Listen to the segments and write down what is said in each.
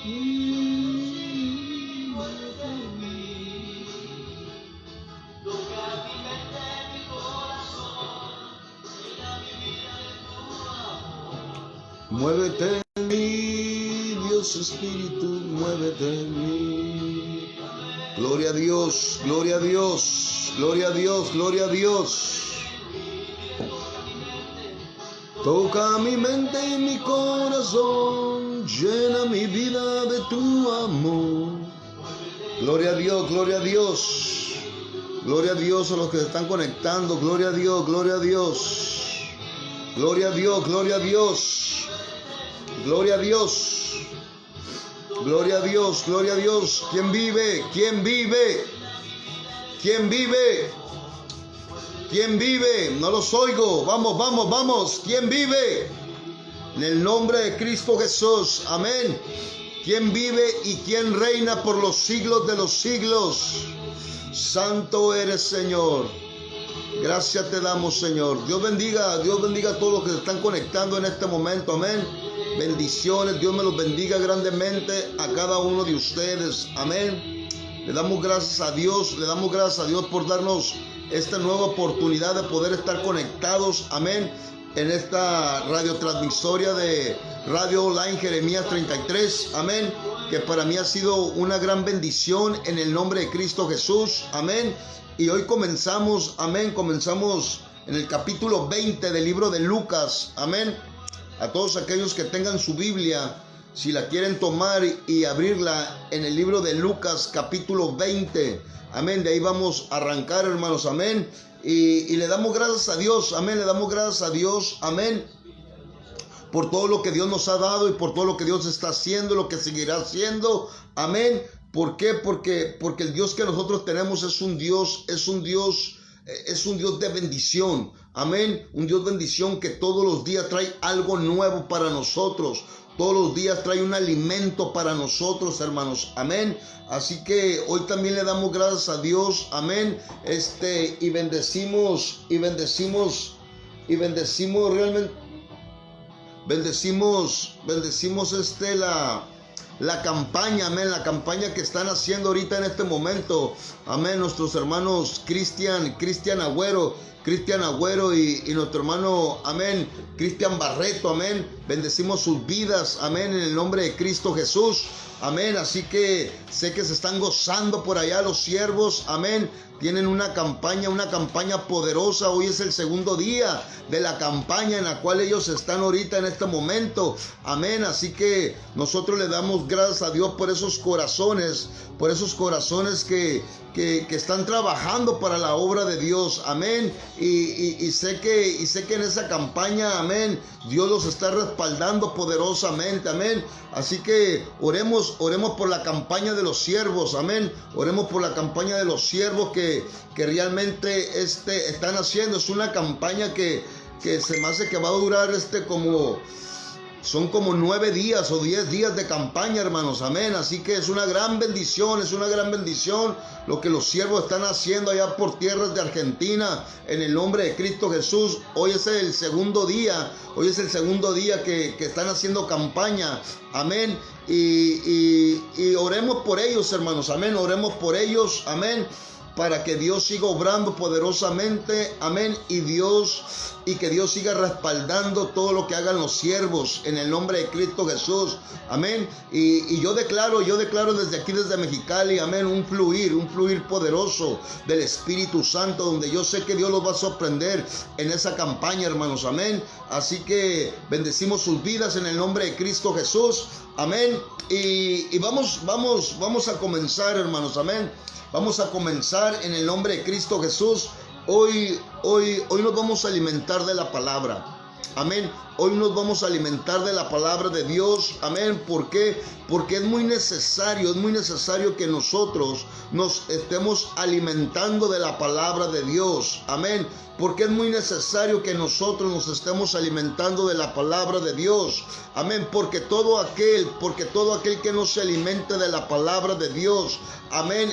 Muévete en mí. Toca mi mente, mi corazón. Llena mi vida de tu amor. Muévete en mí, Dios Espíritu, muévete en mí. Gloria a Dios, gloria a Dios, gloria a Dios, gloria a Dios. Toca mi mente y mi corazón, llena mi vida de tu amor. Gloria a Dios, gloria a Dios. Gloria a Dios a los que se están conectando, gloria a Dios, gloria a Dios. Gloria a Dios, gloria a Dios. Gloria a Dios. Gloria a Dios, gloria a Dios. ¿Quién vive? ¿Quién vive? ¿Quién vive? ¿Quién vive? No los oigo. Vamos, vamos, vamos. ¿Quién vive? En el nombre de Cristo Jesús. Amén. ¿Quién vive y quién reina por los siglos de los siglos? Santo eres, Señor. Gracias te damos, Señor. Dios bendiga a todos los que se están conectando en este momento. Amén. Bendiciones. Dios me los bendiga grandemente a cada uno de ustedes. Amén. Le damos gracias a Dios. Le damos gracias a Dios por darnos esta nueva oportunidad de poder estar conectados. Amén. En esta radiotransmisoria de Radio Online Jeremías 33. Amén. Que para mí ha sido una gran bendición en el nombre de Cristo Jesús. Amén. Y hoy comenzamos, amén, comenzamos en el capítulo 20 del libro de Lucas. Amén. A todos aquellos que tengan su Biblia, si la quieren tomar y abrirla en el libro de Lucas capítulo 20. Amén. De ahí vamos a arrancar, hermanos. Amén. Y le damos gracias a Dios. Amén. Le damos gracias a Dios. Amén. Por todo lo que Dios nos ha dado y por todo lo que Dios está haciendo, lo que seguirá haciendo. Amén. ¿Por qué? Porque el Dios que nosotros tenemos es un Dios de bendición. Amén. Un Dios de bendición que todos los días trae algo nuevo para nosotros. Todos los días trae un alimento para nosotros, hermanos. Amén. Así que hoy también le damos gracias a Dios. Amén. Y bendecimos realmente. Bendecimos la campaña, amén, la campaña que están haciendo ahorita en este momento, amén, nuestros hermanos Cristian Agüero y nuestro hermano, amén, Cristian Barreto, amén, bendecimos sus vidas, amén, en el nombre de Cristo Jesús, amén. Así que sé que se están gozando por allá los siervos, amén. Tienen una campaña poderosa. Hoy es el segundo día de la campaña en la cual ellos están ahorita en este momento. Amén. Así que nosotros le damos gracias a Dios por esos corazones que están trabajando para la obra de Dios. Amén. Y sé que en esa campaña, amén, Dios los está respaldando poderosamente. Amén. Así que oremos por la campaña de los siervos. Amén. Oremos por la campaña de los siervos que realmente están haciendo. Es una campaña que se me hace que va a durar son como 9 días o 10 días de campaña, hermanos. Amén. Así que es una gran bendición lo que los siervos están haciendo allá por tierras de Argentina en el nombre de Cristo Jesús. Hoy es el segundo día que están haciendo campaña. Amén. Y oremos por ellos, hermanos. Amén. Oremos por ellos. Amén. Para que Dios siga obrando poderosamente, amén, y que Dios siga respaldando todo lo que hagan los siervos en el nombre de Cristo Jesús, amén. Y yo declaro desde aquí, desde Mexicali, amén, un fluir poderoso del Espíritu Santo, donde yo sé que Dios los va a sorprender en esa campaña, hermanos, amén. Así que bendecimos sus vidas en el nombre de Cristo Jesús, amén. Y vamos a comenzar, hermanos, amén. Vamos a comenzar en el nombre de Cristo Jesús. Hoy nos vamos a alimentar de la palabra. Amén. Hoy nos vamos a alimentar de la palabra de Dios. Amén. ¿Por qué? Porque es muy necesario que nosotros nos estemos alimentando de la palabra de Dios. Amén. Porque es muy necesario que nosotros nos estemos alimentando de la palabra de Dios. Amén. Porque todo aquel que no se alimente de la palabra de Dios, amén,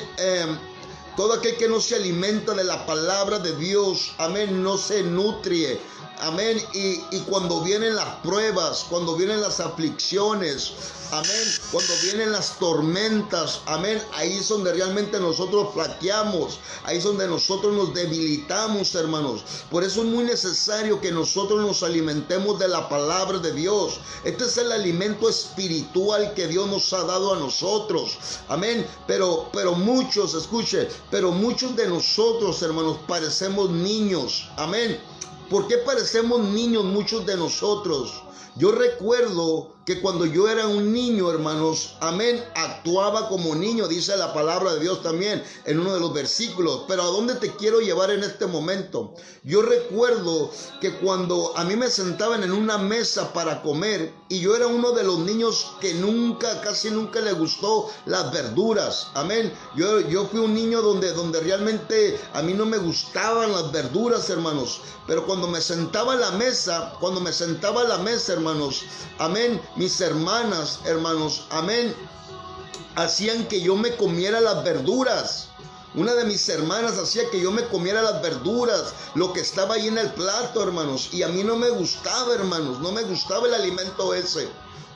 todo aquel que no se alimenta de la palabra de Dios, amén, no se nutre. amén, y cuando vienen las pruebas, cuando vienen las aflicciones, amén, cuando vienen las tormentas, amén, ahí es donde realmente nosotros flaqueamos, ahí es donde nosotros nos debilitamos, hermanos. Por eso es muy necesario que nosotros nos alimentemos de la palabra de Dios. Este es el alimento espiritual que Dios nos ha dado a nosotros, amén. Pero muchos, escuche, pero muchos de nosotros, hermanos, parecemos niños, amén. ¿Por qué parecemos niños muchos de nosotros? Yo recuerdo que cuando yo era un niño, hermanos, amén, actuaba como niño, dice la palabra de Dios también en uno de los versículos. Pero ¿a dónde te quiero llevar en este momento? Yo recuerdo que cuando a mí me sentaban en una mesa para comer, y yo era uno de los niños que casi nunca le gustó las verduras, amén. Yo fui un niño donde realmente a mí no me gustaban las verduras, hermanos. Pero cuando me sentaba a la mesa, hermanos, amén, mis hermanas, hermanos, amén, hacían que yo me comiera las verduras. Una de mis hermanas hacía que yo me comiera las verduras, lo que estaba ahí en el plato, hermanos. Y a mí no me gustaba, hermanos, no me gustaba el alimento ese.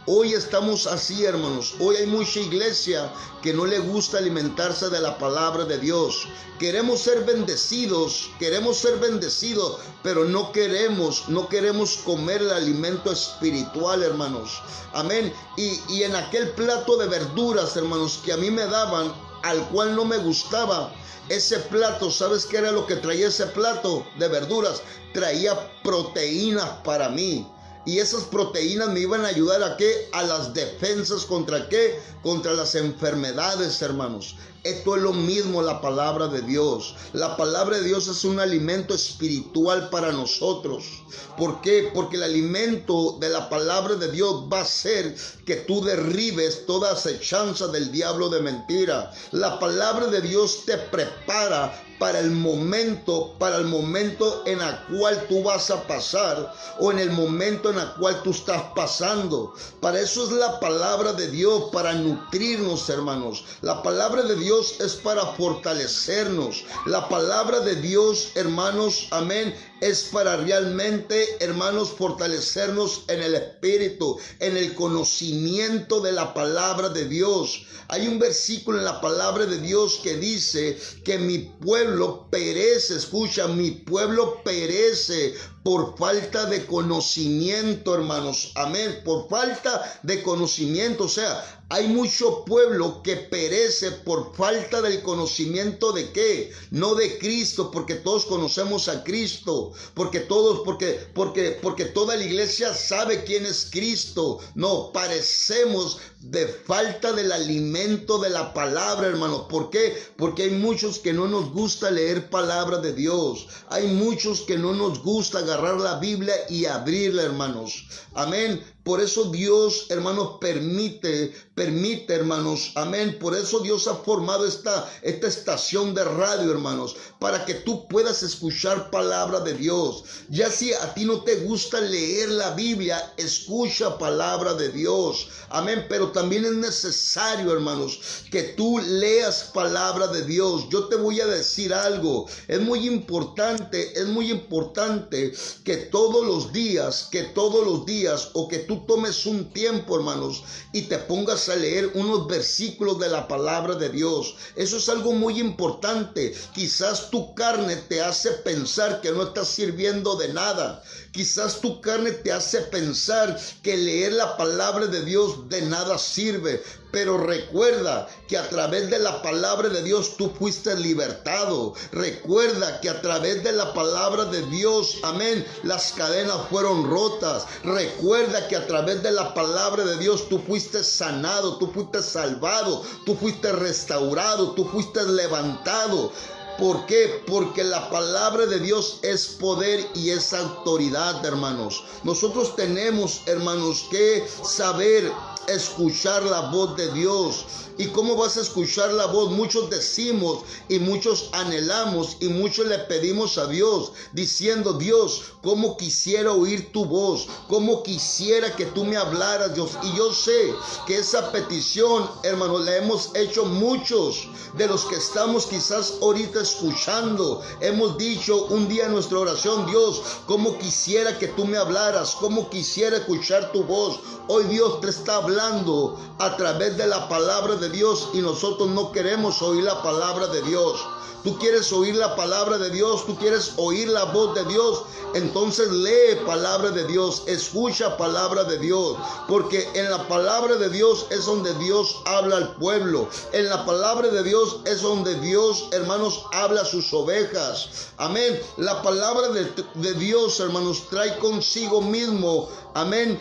Hoy estamos así, hermanos. Hoy hay mucha iglesia que no le gusta alimentarse de la palabra de Dios. Queremos ser bendecidos, pero no queremos comer el alimento espiritual, hermanos. Amén. Y en aquel plato de verduras, hermanos, que a mí me daban, al cual no me gustaba, ese plato, ¿sabes qué era lo que traía ese plato de verduras? Traía proteínas para mí. Y esas proteínas me iban a ayudar ¿a qué? A las defensas, ¿contra qué? Contra las enfermedades, hermanos. Esto es lo mismo la palabra de Dios. La palabra de Dios es un alimento espiritual para nosotros. ¿Por qué? Porque el alimento de la palabra de Dios va a hacer que tú derribes toda acechanza del diablo de mentira. La palabra de Dios te prepara para el momento en el cual tú vas a pasar, o en el momento en el cual tú estás pasando. Para eso es la palabra de Dios, para nutrirnos, hermanos. La palabra de Dios es para fortalecernos. La palabra de Dios, hermanos, amén, es para realmente, hermanos, fortalecernos en el espíritu, en el conocimiento de la palabra de Dios. Hay un versículo en la palabra de Dios que dice que mi pueblo perece, escucha, mi pueblo perece por falta de conocimiento, hermanos, amén, por falta de conocimiento. O sea, hay mucho pueblo que perece por falta del conocimiento de qué, no de Cristo, porque todos conocemos a Cristo, porque toda la iglesia sabe quién es Cristo. No, parecemos de falta del alimento de la palabra, hermanos. ¿Por qué? Porque hay muchos que no nos gusta leer palabra de Dios. Hay muchos que no nos gusta agarrar la Biblia y abrirla, hermanos. Amén. Por eso Dios, hermanos, permite, hermanos, amén. Por eso Dios ha formado esta estación de radio, hermanos, para que tú puedas escuchar palabra de Dios. Ya si a ti no te gusta leer la Biblia, escucha palabra de Dios. Amén. Pero también es necesario, hermanos, que tú leas palabra de Dios. Yo te voy a decir algo. Es muy importante que todos los días, o que tú tomes un tiempo, hermanos, y te pongas a leer unos versículos de la palabra de Dios. Eso es algo muy importante. Quizás tu carne te hace pensar que no estás sirviendo de nada. Quizás tu carne te hace pensar que leer la palabra de Dios de nada sirve. Pero recuerda que a través de la palabra de Dios tú fuiste libertado. Recuerda que a través de la palabra de Dios, amén, las cadenas fueron rotas. Recuerda que a través de la palabra de Dios tú fuiste sanado, tú fuiste salvado, tú fuiste restaurado, tú fuiste levantado. ¿Por qué? Porque la palabra de Dios es poder y es autoridad, hermanos. Nosotros tenemos, hermanos, que saber escuchar la voz de Dios. ¿Y cómo vas a escuchar la voz? Muchos decimos y muchos anhelamos y muchos le pedimos a Dios diciendo: Dios, cómo quisiera oír tu voz, cómo quisiera que tú me hablaras, Dios. Y yo sé que esa petición, hermanos, la hemos hecho muchos de los que estamos quizás ahorita escuchando. Hemos dicho un día en nuestra oración: Dios, cómo quisiera que tú me hablaras, cómo quisiera escuchar tu voz. Hoy Dios te está hablando a través de la palabra de Dios y nosotros no queremos oír la palabra de Dios. Tú quieres oír la palabra de Dios, tú quieres oír la voz de Dios, entonces lee palabra de Dios, escucha palabra de Dios, porque en la palabra de Dios es donde Dios habla al pueblo. En la palabra de Dios es donde Dios, hermanos, habla a sus ovejas. Amén. La palabra de Dios, hermanos, trae consigo mismo, amén,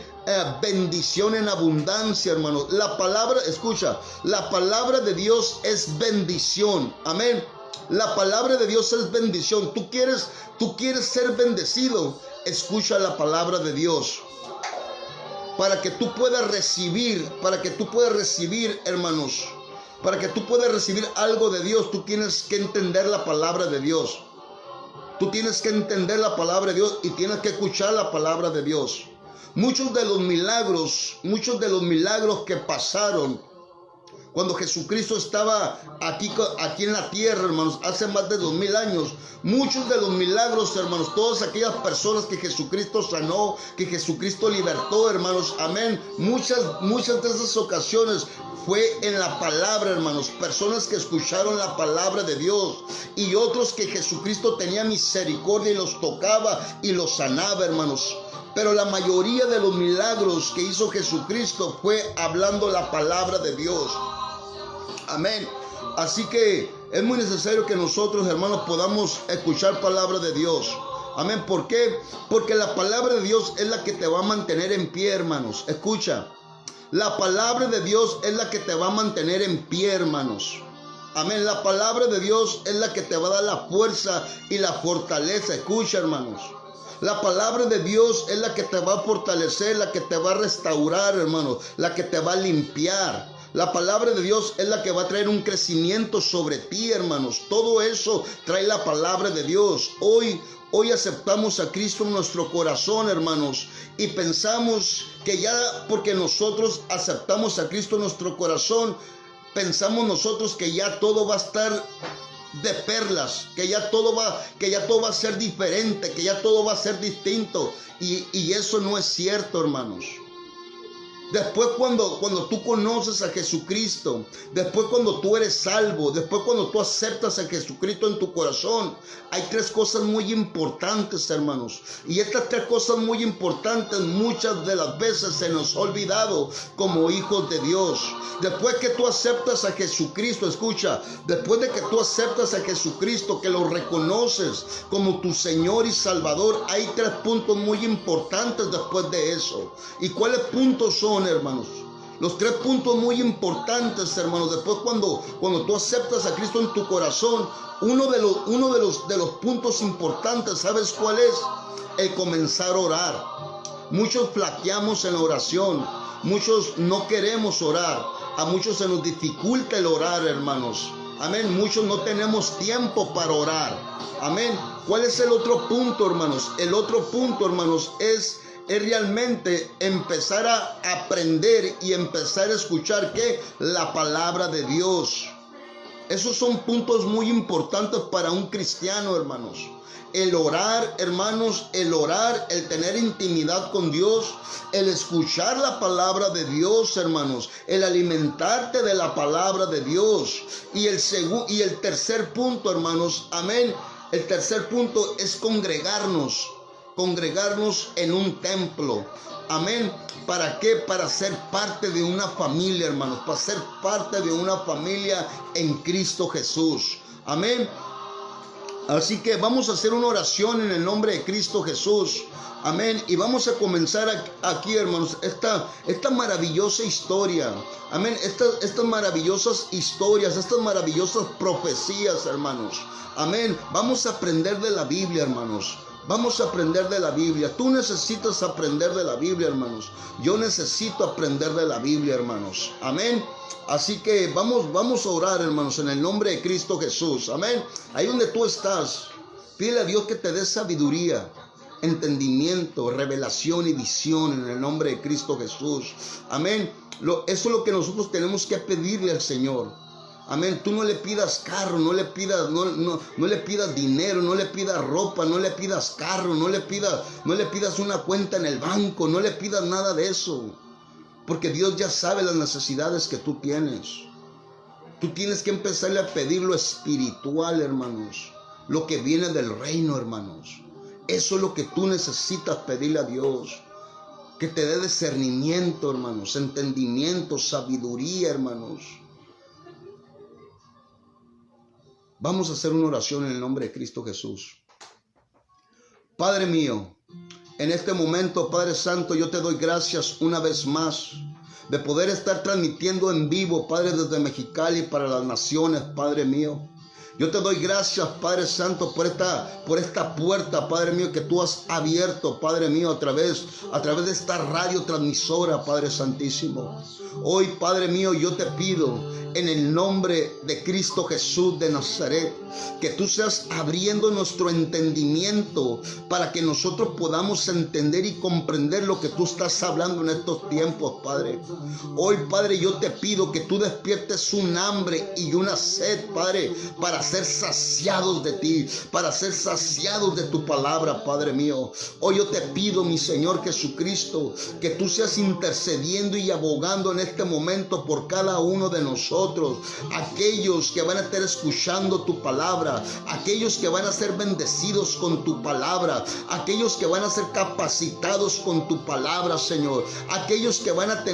bendición en abundancia, hermanos. La palabra, escucha, la palabra de Dios es bendición. Amén. La palabra de Dios es bendición. Tú quieres ser bendecido, escucha la palabra de Dios. Para que tú puedas recibir, hermanos, para que tú puedas recibir algo de Dios, tú tienes que entender la palabra de Dios. Tú tienes que entender la palabra de Dios y tienes que escuchar la palabra de Dios. Muchos de los milagros que pasaron cuando Jesucristo estaba aquí en la tierra, hermanos, hace más de 2000 años, muchos de los milagros, hermanos, todas aquellas personas que Jesucristo sanó, que Jesucristo libertó, hermanos, amén, muchas de esas ocasiones fue en la palabra, hermanos, personas que escucharon la palabra de Dios y otros que Jesucristo tenía misericordia y los tocaba y los sanaba, hermanos. Pero la mayoría de los milagros que hizo Jesucristo fue hablando la palabra de Dios. Amén. Así que es muy necesario que nosotros, hermanos, podamos escuchar palabra de Dios. Amén. ¿Por qué? Porque la palabra de Dios es la que te va a mantener en pie, hermanos. Escucha. La palabra de Dios es la que te va a mantener en pie, hermanos. Amén. La palabra de Dios es la que te va a dar la fuerza y la fortaleza. Escucha, hermanos. La palabra de Dios es la que te va a fortalecer, la que te va a restaurar, hermanos, la que te va a limpiar. La palabra de Dios es la que va a traer un crecimiento sobre ti, hermanos. Todo eso trae la palabra de Dios. Hoy aceptamos a Cristo en nuestro corazón, hermanos, y pensamos que ya porque nosotros aceptamos a Cristo en nuestro corazón, pensamos nosotros que ya todo va a estar de perlas, que ya todo va a ser diferente, que ya todo va a ser distinto, y eso no es cierto, hermanos. Después cuando tú conoces a Jesucristo, después cuando tú eres salvo, después cuando tú aceptas a Jesucristo en tu corazón, hay tres cosas muy importantes, hermanos. Y estas tres cosas muy importantes muchas de las veces se nos ha olvidado como hijos de Dios. Después que tú aceptas a Jesucristo, escucha, después de que tú aceptas a Jesucristo, que lo reconoces como tu Señor y Salvador, hay tres puntos muy importantes después de eso. ¿Y cuáles puntos son, hermanos? Los tres puntos muy importantes, hermanos, después cuando tú aceptas a Cristo en tu corazón, uno de los puntos importantes, ¿sabes cuál es? El comenzar a orar. Muchos flaqueamos en la oración, muchos no queremos orar, a muchos se nos dificulta el orar, hermanos. Amén, muchos no tenemos tiempo para orar. Amén. ¿Cuál es el otro punto, hermanos? El otro punto, hermanos, es realmente empezar a aprender y empezar a escuchar ¿qué? La palabra de Dios. Esos son puntos muy importantes para un cristiano, hermanos. El orar, hermanos, el tener intimidad con Dios, el escuchar la palabra de Dios, hermanos, el alimentarte de la palabra de Dios. Y el tercer punto, hermanos, amén, el tercer punto es congregarnos en un templo. Amén. ¿Para qué? Para ser parte de una familia, hermanos. Para ser parte de una familia en Cristo Jesús. Amén. Así que vamos a hacer una oración en el nombre de Cristo Jesús. Amén. Y vamos a comenzar aquí, hermanos, esta maravillosa historia. Amén. Estas maravillosas historias, estas maravillosas profecías, hermanos. Amén. Vamos a aprender de la Biblia, hermanos. Vamos a aprender de la Biblia. Tú necesitas aprender de la Biblia, hermanos. Yo necesito aprender de la Biblia, hermanos. Amén. Así que vamos a orar, hermanos, en el nombre de Cristo Jesús. Amén. Ahí donde tú estás, pídele a Dios que te dé sabiduría, entendimiento, revelación y visión en el nombre de Cristo Jesús. Amén. Eso es lo que nosotros tenemos que pedirle al Señor. Amén. Tú no le pidas carro, no le pidas dinero, no le pidas ropa, no le pidas carro, no le pidas una cuenta en el banco, no le pidas nada de eso. Porque Dios ya sabe las necesidades que tú tienes. Tú tienes que empezarle a pedir lo espiritual, hermanos. Lo que viene del reino, hermanos. Eso es lo que tú necesitas pedirle a Dios. Que te dé discernimiento, hermanos, entendimiento, sabiduría, hermanos. Vamos a hacer una oración en el nombre de Cristo Jesús. Padre mío, en este momento, Padre Santo, yo te doy gracias una vez más de poder estar transmitiendo en vivo, Padre, desde Mexicali para las naciones, Padre mío. Yo te doy gracias, Padre Santo, por esta puerta, Padre mío, que tú has abierto, Padre mío, a través de esta radio transmisora, Padre Santísimo. Hoy, Padre mío, yo te pido en el nombre de Cristo Jesús de Nazaret, que tú seas abriendo nuestro entendimiento para que nosotros podamos entender y comprender lo que tú estás hablando en estos tiempos, Padre. Hoy, Padre, yo te pido que tú despiertes un hambre y una sed, Padre, para ser saciados de ti, para ser saciados de tu palabra, Padre mío. Hoy yo te pido, mi Señor Jesucristo, que tú seas intercediendo y abogando en este momento por cada uno de nosotros, aquellos que van a estar escuchando tu palabra, aquellos que van a ser bendecidos con tu palabra, aquellos que van a ser capacitados con tu palabra, Señor, aquellos que van a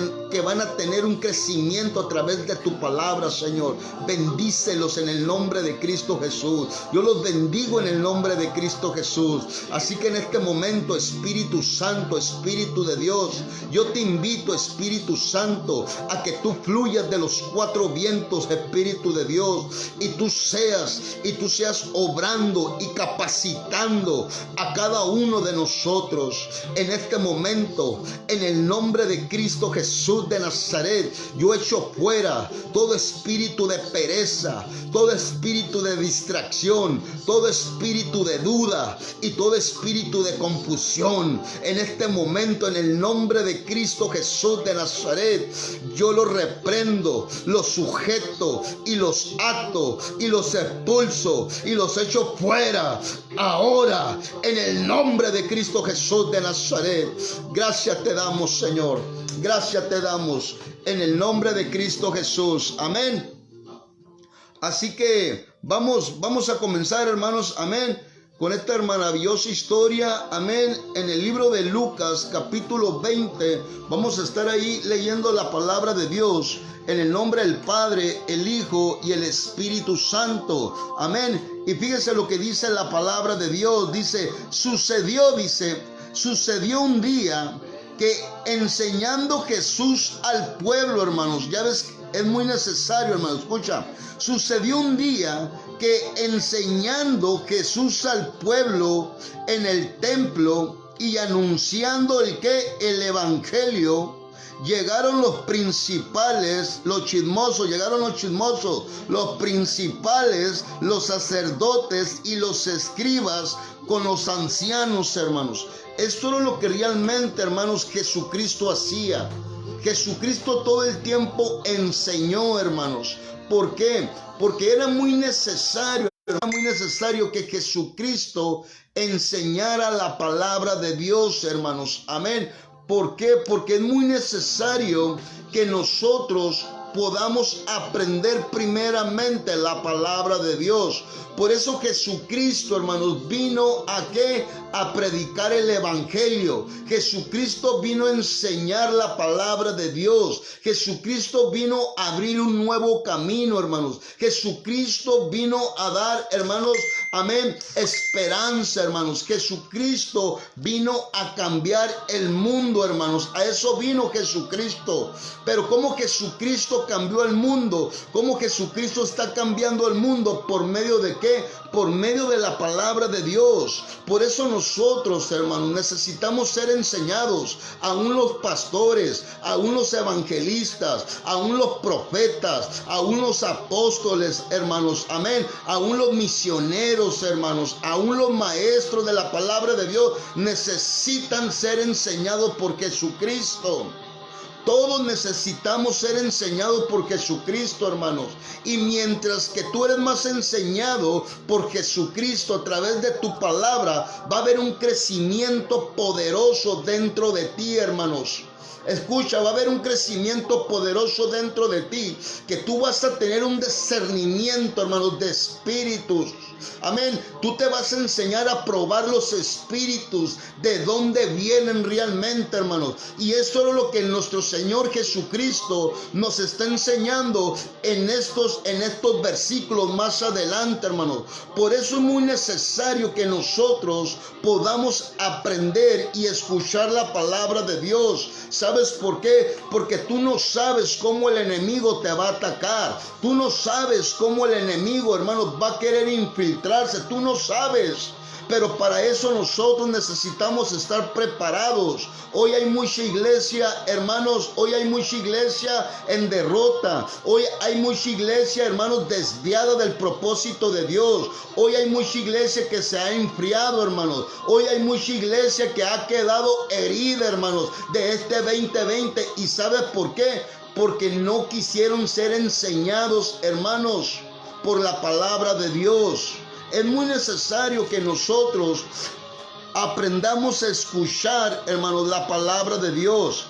tener un crecimiento a través de tu palabra, Señor. Bendícelos en el nombre de Cristo Jesús. Yo los bendigo en el nombre de Cristo Jesús. Así que en este momento, Espíritu Santo, Espíritu de Dios, yo te invito, Espíritu Santo, a que tú fluyas de los cuatro vientos, Espíritu de Dios, y tú seas obrando y capacitando a cada uno de nosotros en este momento. En el nombre de Cristo Jesús de Nazaret, yo echo fuera todo espíritu de pereza, todo espíritu de distracción, todo espíritu de duda y todo espíritu de confusión. En este momento, en el nombre de Cristo Jesús de Nazaret, yo lo reprendo, lo sujeto y los ato y los expulso y los echo fuera ahora en el nombre de Cristo Jesús de Nazaret. Gracias te damos, Señor. Gracias te damos en el nombre de Cristo Jesús. Amén. Así que vamos a comenzar, hermanos, amén, con esta maravillosa historia, amén, en el libro de Lucas, capítulo 20. Vamos a estar ahí leyendo la palabra de Dios en el nombre del Padre, el Hijo y el Espíritu Santo. Amén. Y fíjese lo que dice la palabra de Dios. Sucedió un día que enseñando Jesús al pueblo, hermanos, ya ves, es muy necesario, hermanos, escucha. Sucedió un día que enseñando Jesús al pueblo en el templo y anunciando el evangelio, llegaron los principales, los chismosos, los principales, los sacerdotes y los escribas con los ancianos, hermanos. Esto era lo que realmente, hermanos, Jesucristo hacía. Jesucristo todo el tiempo enseñó, hermanos. ¿Por qué? Porque era muy necesario que Jesucristo enseñara la palabra de Dios, hermanos. Amén. ¿Por qué? Porque es muy necesario que nosotros podamos aprender primeramente la palabra de Dios. Por eso Jesucristo, hermanos, vino ¿a qué? A predicar el evangelio. Jesucristo vino a enseñar la palabra de Dios. Jesucristo vino a abrir un nuevo camino, hermanos. Jesucristo vino a dar, hermanos, amén, esperanza, hermanos. Jesucristo vino a cambiar el mundo, hermanos. A eso vino Jesucristo. Pero ¿cómo Jesucristo cambió el mundo? ¿Cómo Jesucristo está cambiando el mundo? ¿Por medio de qué? Por medio de la palabra de Dios. Por eso nosotros, hermanos, necesitamos ser enseñados, aún los pastores, aún los evangelistas, aún los profetas, aún los apóstoles, hermanos, amén, aún los misioneros, hermanos, aún los maestros de la palabra de Dios necesitan ser enseñados por Jesucristo. Todos necesitamos ser enseñados por Jesucristo, hermanos. Y mientras que tú eres más enseñado por Jesucristo a través de tu palabra, va a haber un crecimiento poderoso dentro de ti, hermanos. Escucha, va a haber un crecimiento poderoso dentro de ti, que tú vas a tener un discernimiento, hermanos, de espíritus. Amén. Tú te vas a enseñar a probar los espíritus, de dónde vienen realmente, hermanos. Y eso es lo que nuestro Señor Jesucristo nos está enseñando en estos versículos más adelante, hermanos. Por eso es muy necesario que nosotros podamos aprender y escuchar la palabra de Dios. ¿Sabes por qué? Porque tú no sabes cómo el enemigo te va a atacar. Tú no sabes cómo el enemigo, hermanos, va a querer infiltrarse. Tú no sabes. Pero para eso nosotros necesitamos estar preparados. Hoy hay mucha iglesia, hermanos, hoy hay mucha iglesia en derrota. Hoy hay mucha iglesia, hermanos, desviada del propósito de Dios. Hoy hay mucha iglesia que se ha enfriado, hermanos. Hoy hay mucha iglesia que ha quedado herida, hermanos, de este 2020. ¿Y sabes por qué? Porque no quisieron ser enseñados, hermanos, por la palabra de Dios. Es muy necesario que nosotros aprendamos a escuchar, hermanos, la palabra de Dios.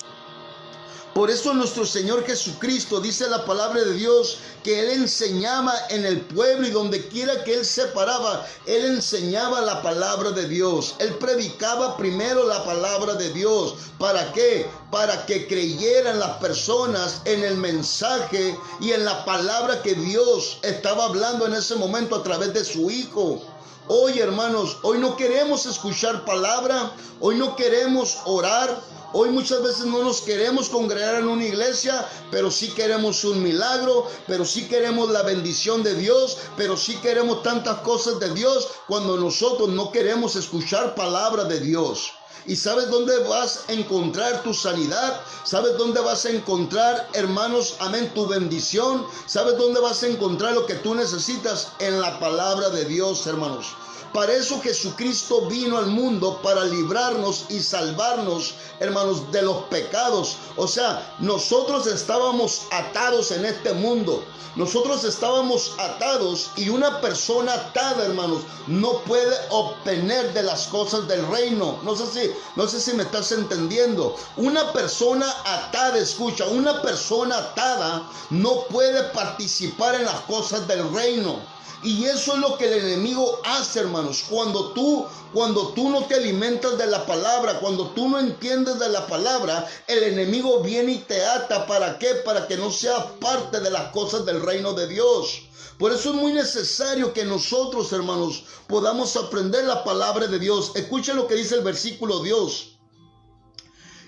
Por eso nuestro Señor Jesucristo, dice la palabra de Dios, que Él enseñaba en el pueblo y donde quiera que Él se paraba, Él enseñaba la palabra de Dios. Él predicaba primero la palabra de Dios. ¿Para qué? Para que creyeran las personas en el mensaje y en la palabra que Dios estaba hablando en ese momento a través de su Hijo. Hoy, hermanos, hoy no queremos escuchar palabra, hoy no queremos orar. Hoy muchas veces no nos queremos congregar en una iglesia, pero sí queremos un milagro, pero sí queremos la bendición de Dios, pero sí queremos tantas cosas de Dios cuando nosotros no queremos escuchar palabra de Dios. ¿Y sabes dónde vas a encontrar tu sanidad? ¿Sabes dónde vas a encontrar, hermanos, amén, tu bendición? ¿Sabes dónde vas a encontrar lo que tú necesitas? En la palabra de Dios, hermanos. Para eso Jesucristo vino al mundo, para librarnos y salvarnos, hermanos, de los pecados. O sea, nosotros estábamos atados en este mundo. Nosotros estábamos atados y una persona atada, hermanos, no puede obtener de las cosas del reino. No sé si me estás entendiendo. Una persona atada, escucha, una persona atada no puede participar en las cosas del reino. Y eso es lo que el enemigo hace, hermanos. Cuando tú no te alimentas de la palabra, cuando tú no entiendes de la palabra, el enemigo viene y te ata. ¿Para qué? Para que no seas parte de las cosas del reino de Dios. Por eso es muy necesario que nosotros, hermanos, podamos aprender la palabra de Dios. Escuchen lo que dice el versículo Dios.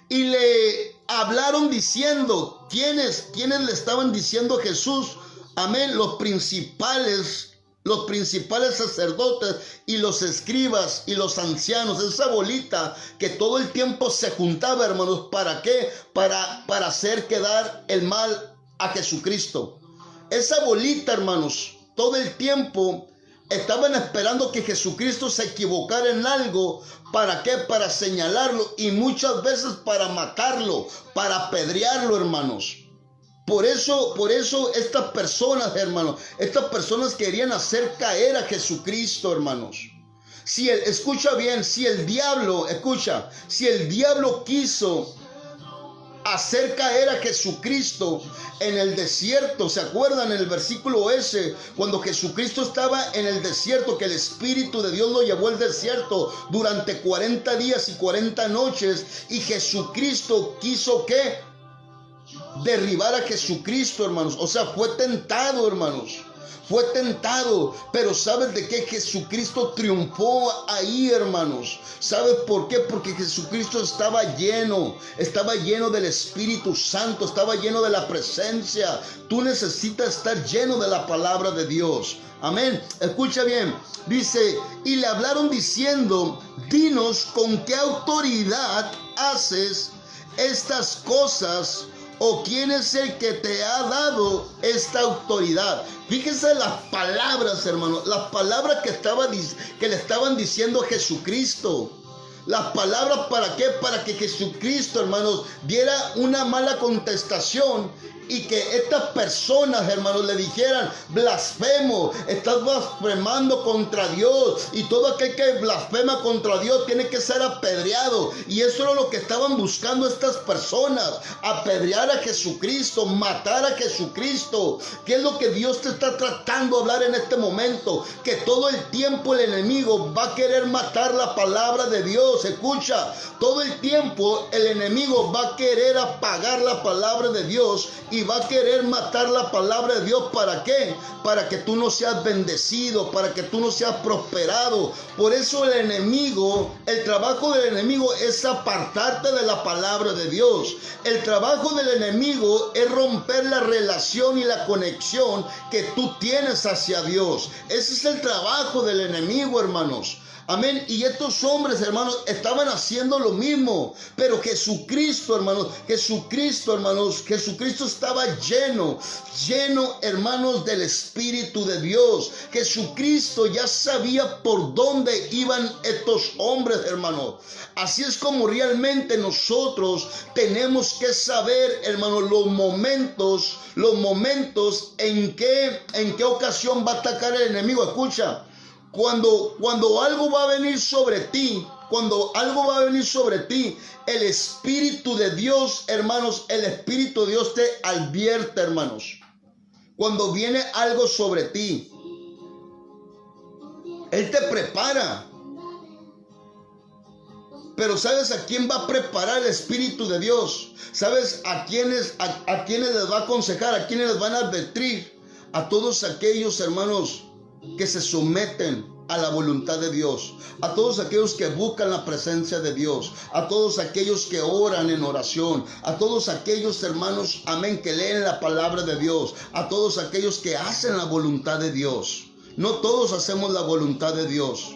Y le hablaron diciendo, ¿quiénes le estaban diciendo a Jesús? Amén, los principales sacerdotes y los escribas y los ancianos, esa bolita que todo el tiempo se juntaba, hermanos. ¿Para qué? Para hacer quedar el mal a Jesucristo. Esa bolita, hermanos, todo el tiempo estaban esperando que Jesucristo se equivocara en algo. ¿Para qué? Para señalarlo y muchas veces para matarlo, para apedrearlo, hermanos. Por eso estas personas, hermanos, estas querían hacer caer a Jesucristo, hermanos. Escucha bien, si el diablo quiso hacer caer a Jesucristo en el desierto, ¿se acuerdan en el versículo ese? Cuando Jesucristo estaba en el desierto, que el Espíritu de Dios lo llevó al desierto durante 40 días y 40 noches, y Jesucristo quiso, ¿qué? Derribar a Jesucristo, hermanos. O sea, fue tentado, hermanos. Fue tentado, pero ¿sabes de qué? Jesucristo triunfó ahí, hermanos. ¿Sabes por qué? Porque Jesucristo estaba lleno del Espíritu Santo, estaba lleno de la presencia. Tú necesitas estar lleno de la palabra de Dios. Amén. Escucha bien. Dice, y le hablaron diciendo, dinos con qué autoridad haces estas cosas, o quién es el que te ha dado esta autoridad. Fíjense las palabras, hermanos, las palabras que le estaban diciendo a Jesucristo. Las palabras, ¿para qué? Para que Jesucristo, hermanos, diera una mala contestación y que estas personas, hermanos, le dijeran, blasfemo, estás blasfemando contra Dios, y todo aquel que blasfema contra Dios tiene que ser apedreado. Y eso era lo que estaban buscando estas personas, apedrear a Jesucristo, matar a Jesucristo. ¿Qué es lo que Dios te está tratando de hablar en este momento? Que todo el tiempo el enemigo va a querer matar la palabra de Dios. Escucha, todo el tiempo el enemigo va a querer apagar la palabra de Dios y va a querer matar la palabra de Dios. ¿Para qué? Para que tú no seas bendecido, para que tú no seas prosperado. Por eso el trabajo del enemigo es apartarte de la palabra de Dios. El trabajo del enemigo es romper la relación y la conexión que tú tienes hacia Dios. Ese es el trabajo del enemigo, hermanos. Amén. Y estos hombres, hermanos, estaban haciendo lo mismo. Pero Jesucristo, hermanos, Jesucristo estaba lleno, hermanos, del Espíritu de Dios. Jesucristo ya sabía por dónde iban estos hombres, hermanos. Así es como realmente nosotros tenemos que saber, hermanos, los momentos en qué ocasión va a atacar el enemigo. Escucha. Cuando algo va a venir sobre ti, el Espíritu de Dios, hermanos, el Espíritu de Dios te advierte, hermanos. Cuando viene algo sobre ti, Él te prepara. Pero ¿sabes a quién va a preparar el Espíritu de Dios? ¿Sabes a quiénes les va a aconsejar? ¿A quiénes les van a advertir? A todos aquellos, hermanos, que se someten a la voluntad de Dios, a todos aquellos que buscan la presencia de Dios, a todos aquellos que oran en oración, a todos aquellos, hermanos, amén, que leen la palabra de Dios, a todos aquellos que hacen la voluntad de Dios. No todos hacemos la voluntad de Dios.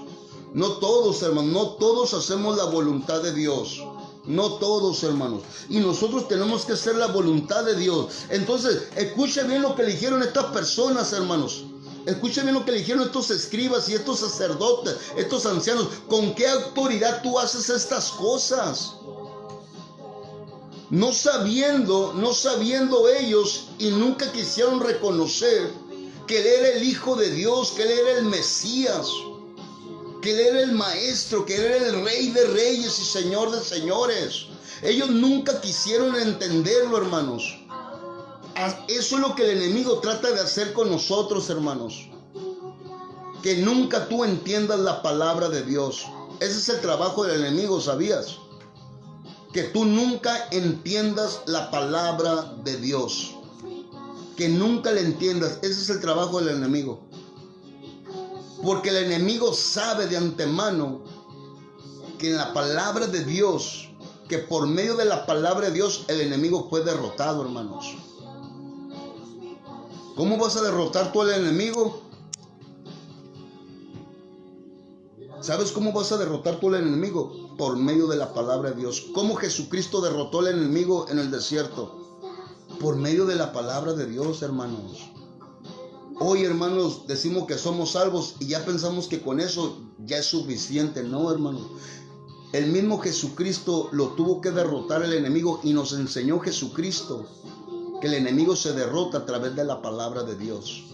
No todos, hermanos, no todos hacemos la voluntad de Dios. No todos, hermanos. Y nosotros tenemos que hacer la voluntad de Dios. Entonces, escuchen bien lo que le dijeron estas personas, hermanos. Escuchen bien lo que le dijeron estos escribas y estos sacerdotes, estos ancianos. ¿Con qué autoridad tú haces estas cosas? No sabiendo ellos, y nunca quisieron reconocer que Él era el Hijo de Dios, que Él era el Mesías, que Él era el Maestro, que Él era el Rey de Reyes y Señor de Señores. Ellos nunca quisieron entenderlo, hermanos. Eso es lo que el enemigo trata de hacer con nosotros, hermanos. Que nunca tú entiendas la palabra de Dios. Ese es el trabajo del enemigo, ¿sabías? Que tú nunca entiendas la palabra de Dios. Que nunca la entiendas. Ese es el trabajo del enemigo. Porque el enemigo sabe de antemano que en la palabra de Dios, que por medio de la palabra de Dios, el enemigo fue derrotado, hermanos. ¿Cómo vas a derrotar tú al enemigo? ¿Sabes cómo vas a derrotar tú al enemigo? Por medio de la palabra de Dios. ¿Cómo Jesucristo derrotó al enemigo en el desierto? Por medio de la palabra de Dios, hermanos. Hoy, hermanos, decimos que somos salvos y ya pensamos que con eso ya es suficiente. No, hermanos. El mismo Jesucristo lo tuvo que derrotar el enemigo, y nos enseñó Jesucristo que el enemigo se derrota a través de la palabra de Dios.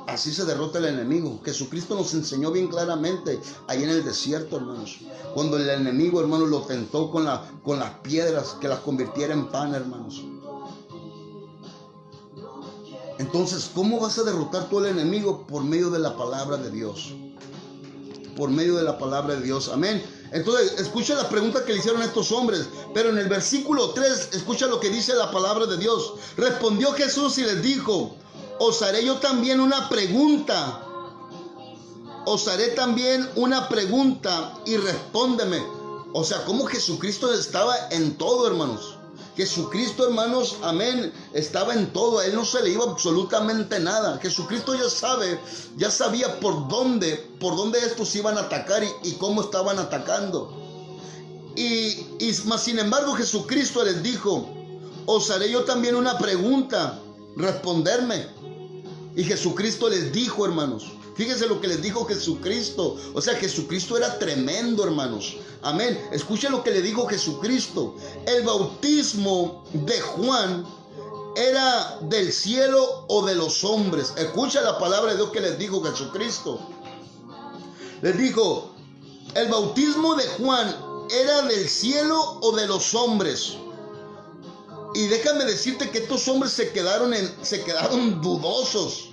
Así se derrota el enemigo. Jesucristo nos enseñó bien claramente ahí en el desierto, hermanos. Cuando el enemigo, hermanos, lo tentó con las piedras, que las convirtiera en pan, hermanos. Entonces, ¿cómo vas a derrotar tú al enemigo? Por medio de la palabra de Dios. Por medio de la palabra de Dios. Amén. Entonces, escucha la pregunta que le hicieron a estos hombres. Pero en el versículo 3, escucha lo que dice la palabra de Dios. Respondió Jesús y les dijo: os haré yo también una pregunta. Os haré también una pregunta y respóndeme. O sea, como Jesucristo estaba en todo, hermanos. Jesucristo, hermanos, amén, estaba en todo. A él no se le iba absolutamente nada. Jesucristo ya sabía por dónde estos iban a atacar y cómo estaban atacando. Mas sin embargo, Jesucristo les dijo: os haré yo también una pregunta, responderme. Y Jesucristo les dijo, hermanos, fíjense lo que les dijo Jesucristo. O sea, Jesucristo era tremendo, hermanos. Amén. Escuchen lo que le dijo Jesucristo. El bautismo de Juan era del cielo o de los hombres. Escucha la palabra de Dios que les dijo Jesucristo. Les dijo: el bautismo de Juan era del cielo o de los hombres. Y déjame decirte que estos hombres se quedaron dudosos.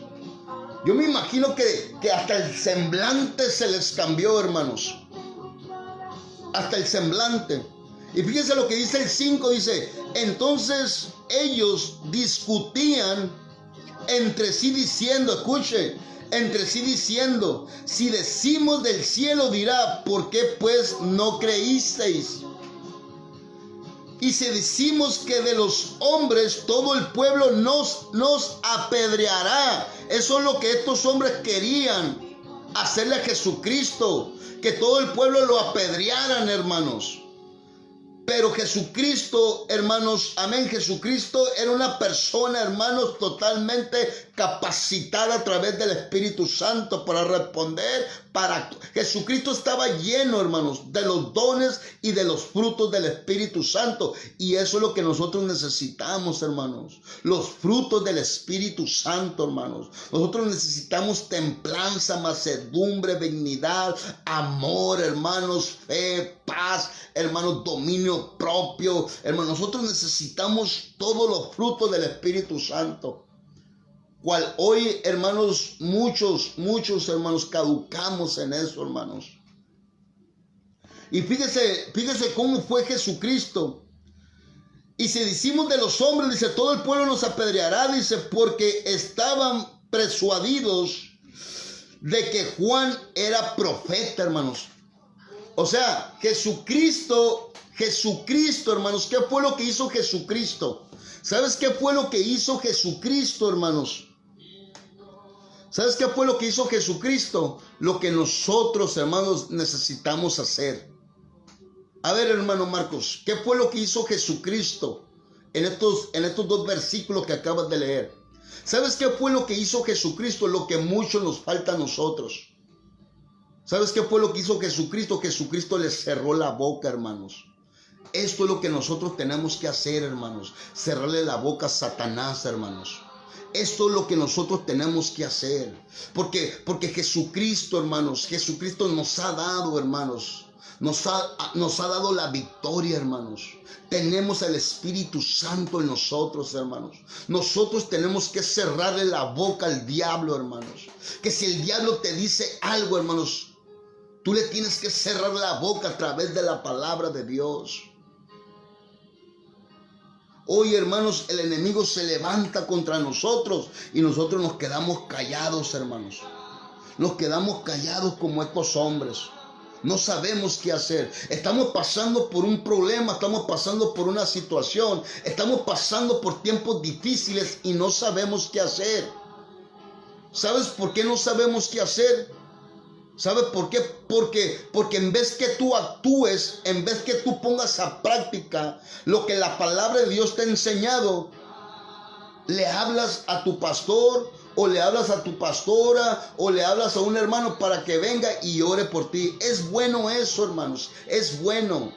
Yo me imagino que hasta el semblante se les cambió, hermanos. Hasta el semblante. Y fíjense lo que dice el 5, dice: entonces ellos discutían entre sí diciendo, escuche, entre sí diciendo: si decimos del cielo, dirá, ¿por qué pues no creísteis? Y si decimos que de los hombres, todo el pueblo nos apedreará. Eso es lo que estos hombres querían hacerle a Jesucristo, que todo el pueblo lo apedrearan, hermanos. Pero Jesucristo, hermanos, amén, Jesucristo era una persona, hermanos, totalmente capacitada a través del Espíritu Santo para responder. Jesucristo estaba lleno, hermanos, de los dones y de los frutos del Espíritu Santo. Y eso es lo que nosotros necesitamos, hermanos. Los frutos del Espíritu Santo, hermanos. Nosotros necesitamos templanza, mansedumbre, benignidad, amor, hermanos, fe, paz, hermanos, dominio propio. Hermanos, nosotros necesitamos todos los frutos del Espíritu Santo. Cual hoy, hermanos, muchos hermanos caducamos en eso, hermanos. Y fíjese cómo fue Jesucristo. Y si decimos de los hombres, dice, todo el pueblo nos apedreará, dice, porque estaban persuadidos de que Juan era profeta, hermanos. O sea, Jesucristo, hermanos, ¿qué fue lo que hizo Jesucristo? ¿Sabes qué fue lo que hizo Jesucristo, hermanos? ¿Sabes qué fue lo que hizo Jesucristo? Lo que nosotros, hermanos, necesitamos hacer. A ver, hermano Marcos, ¿qué fue lo que hizo Jesucristo en estos dos versículos que acabas de leer? ¿Sabes qué fue lo que hizo Jesucristo? Lo que mucho nos falta a nosotros. ¿Sabes qué fue lo que hizo Jesucristo? Jesucristo le cerró la boca, hermanos. Esto es lo que nosotros tenemos que hacer, hermanos. Cerrarle la boca a Satanás, hermanos. Esto es lo que nosotros tenemos que hacer. Porque Jesucristo, hermanos, Jesucristo nos ha dado, hermanos. Nos ha dado la victoria, hermanos. Tenemos el Espíritu Santo en nosotros, hermanos. Nosotros tenemos que cerrarle la boca al diablo, hermanos. Que si el diablo te dice algo, hermanos, tú le tienes que cerrar la boca a través de la palabra de Dios. Hoy, hermanos, el enemigo se levanta contra nosotros y nosotros nos quedamos callados, hermanos. Nos quedamos callados como estos hombres. No sabemos qué hacer. Estamos pasando por un problema, estamos pasando por una situación, estamos pasando por tiempos difíciles y no sabemos qué hacer. ¿Sabes por qué no sabemos qué hacer? ¿Sabes por qué? Porque en vez que tú actúes, en vez que tú pongas a práctica lo que la palabra de Dios te ha enseñado, le hablas a tu pastor o le hablas a tu pastora o le hablas a un hermano para que venga y ore por ti. Es bueno eso, hermanos, es bueno.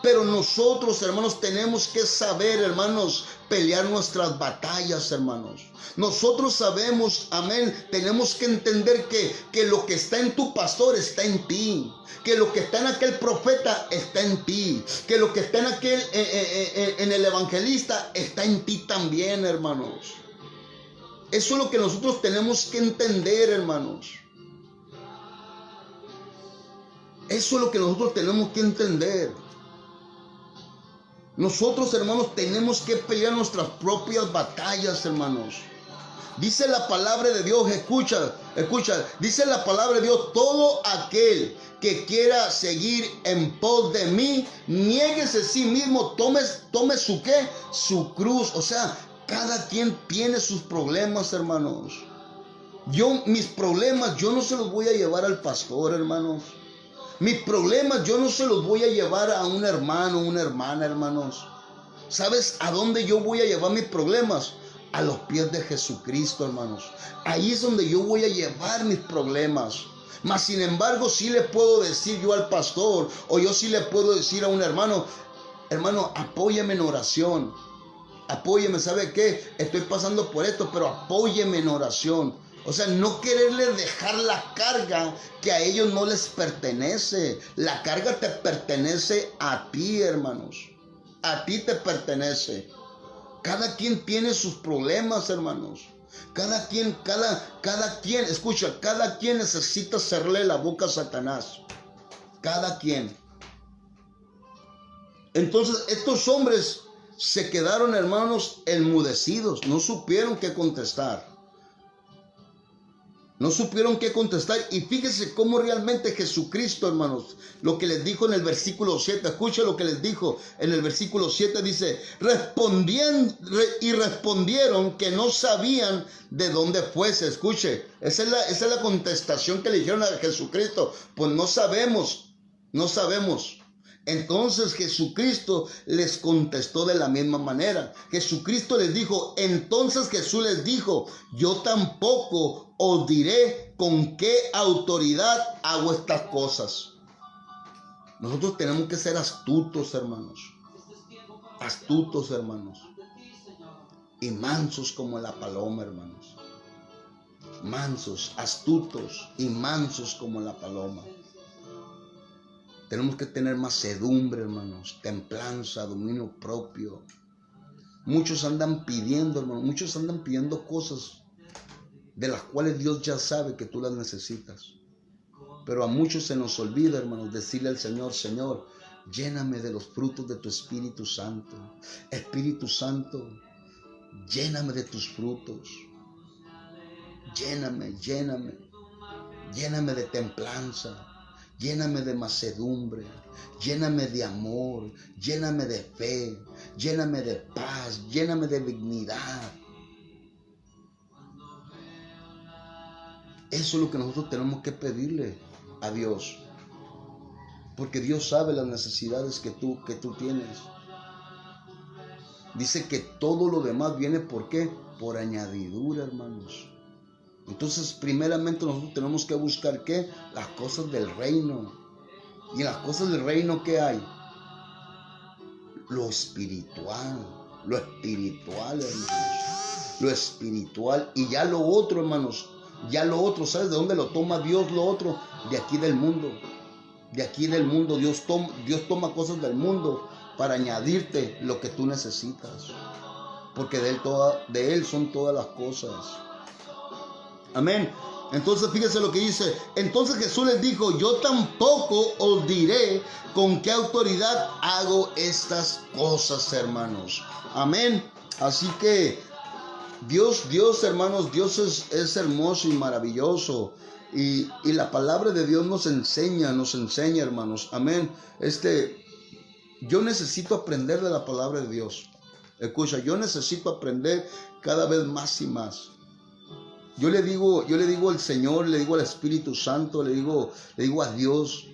Pero nosotros, hermanos, tenemos que saber, hermanos, pelear nuestras batallas, hermanos. Nosotros sabemos, amén, tenemos que entender que lo que está en tu pastor está en ti. Que lo que está en aquel profeta está en ti. Que lo que está en el evangelista está en ti también, hermanos. Eso es lo que nosotros tenemos que entender, hermanos. Eso es lo que nosotros tenemos que entender. Nosotros, hermanos, tenemos que pelear nuestras propias batallas, hermanos. Dice la palabra de Dios, escucha, dice la palabra de Dios, todo aquel que quiera seguir en pos de mí, niéguese a sí mismo, tome su ¿qué? Su cruz. O sea, cada quien tiene sus problemas, hermanos. Mis problemas, yo no se los voy a llevar al pastor, hermanos. Mis problemas, yo no se los voy a llevar a un hermano, una hermana, hermanos. ¿Sabes a dónde yo voy a llevar mis problemas? A los pies de Jesucristo, hermanos. Ahí es donde yo voy a llevar mis problemas. Mas sin embargo, sí le puedo decir yo al pastor, o yo sí le puedo decir a un hermano, apóyeme en oración. Apóyeme, ¿sabe qué? Estoy pasando por esto, pero apóyeme en oración. O sea, no quererle dejar la carga que a ellos no les pertenece. La carga te pertenece a ti, hermanos. A ti te pertenece. Cada quien tiene sus problemas, hermanos. Cada quien, escucha, cada quien necesita cerrarle la boca a Satanás. Cada quien. Entonces, estos hombres se quedaron, hermanos, enmudecidos. No supieron qué contestar. No supieron qué contestar. Y fíjese cómo realmente Jesucristo, hermanos, lo que les dijo en el versículo 7. Escucha lo que les dijo en el versículo 7. Dice, respondieron que no sabían de dónde fuese. Escuche, esa es la contestación que le dijeron a Jesucristo. Pues no sabemos. Entonces Jesucristo les contestó de la misma manera. Jesucristo les dijo, entonces Jesús les dijo, yo tampoco os diré con qué autoridad hago estas cosas. Nosotros tenemos que ser astutos, hermanos. Astutos, hermanos. Y mansos como la paloma, hermanos. Mansos, astutos y mansos como la paloma. Tenemos que tener mansedumbre, hermanos, templanza, dominio propio. Muchos andan pidiendo, hermanos, muchos andan pidiendo cosas de las cuales Dios ya sabe que tú las necesitas. Pero a muchos se nos olvida, hermanos, decirle al Señor, Señor, lléname de los frutos de tu Espíritu Santo. Espíritu Santo, lléname de tus frutos. Lléname de templanza. Lléname de mansedumbre, lléname de amor, lléname de fe, lléname de paz, lléname de dignidad. Eso es lo que nosotros tenemos que pedirle a Dios. Porque Dios sabe las necesidades que tú tienes. Dice que todo lo demás viene, ¿por qué? Por añadidura, hermanos. Entonces, primeramente nosotros tenemos que buscar ¿qué? Las cosas del reino. Y en las cosas del reino, ¿qué hay? Lo espiritual, hermanos. Lo espiritual. Y ya lo otro, hermanos, ¿sabes de dónde lo toma Dios lo otro? De aquí del mundo. De aquí del mundo. Dios toma cosas del mundo para añadirte lo que tú necesitas. Porque de Él son todas las cosas. Amén. Entonces fíjese lo que dice. Entonces Jesús les dijo, yo tampoco os diré con qué autoridad hago estas cosas, hermanos. Amén. Así que Dios, hermanos, Dios es hermoso y maravilloso. Y la palabra de Dios nos enseña, hermanos. Amén. Yo necesito aprender de la palabra de Dios. Escucha, yo necesito aprender cada vez más y más. Yo le digo al Señor, le digo al Espíritu Santo, le digo a Dios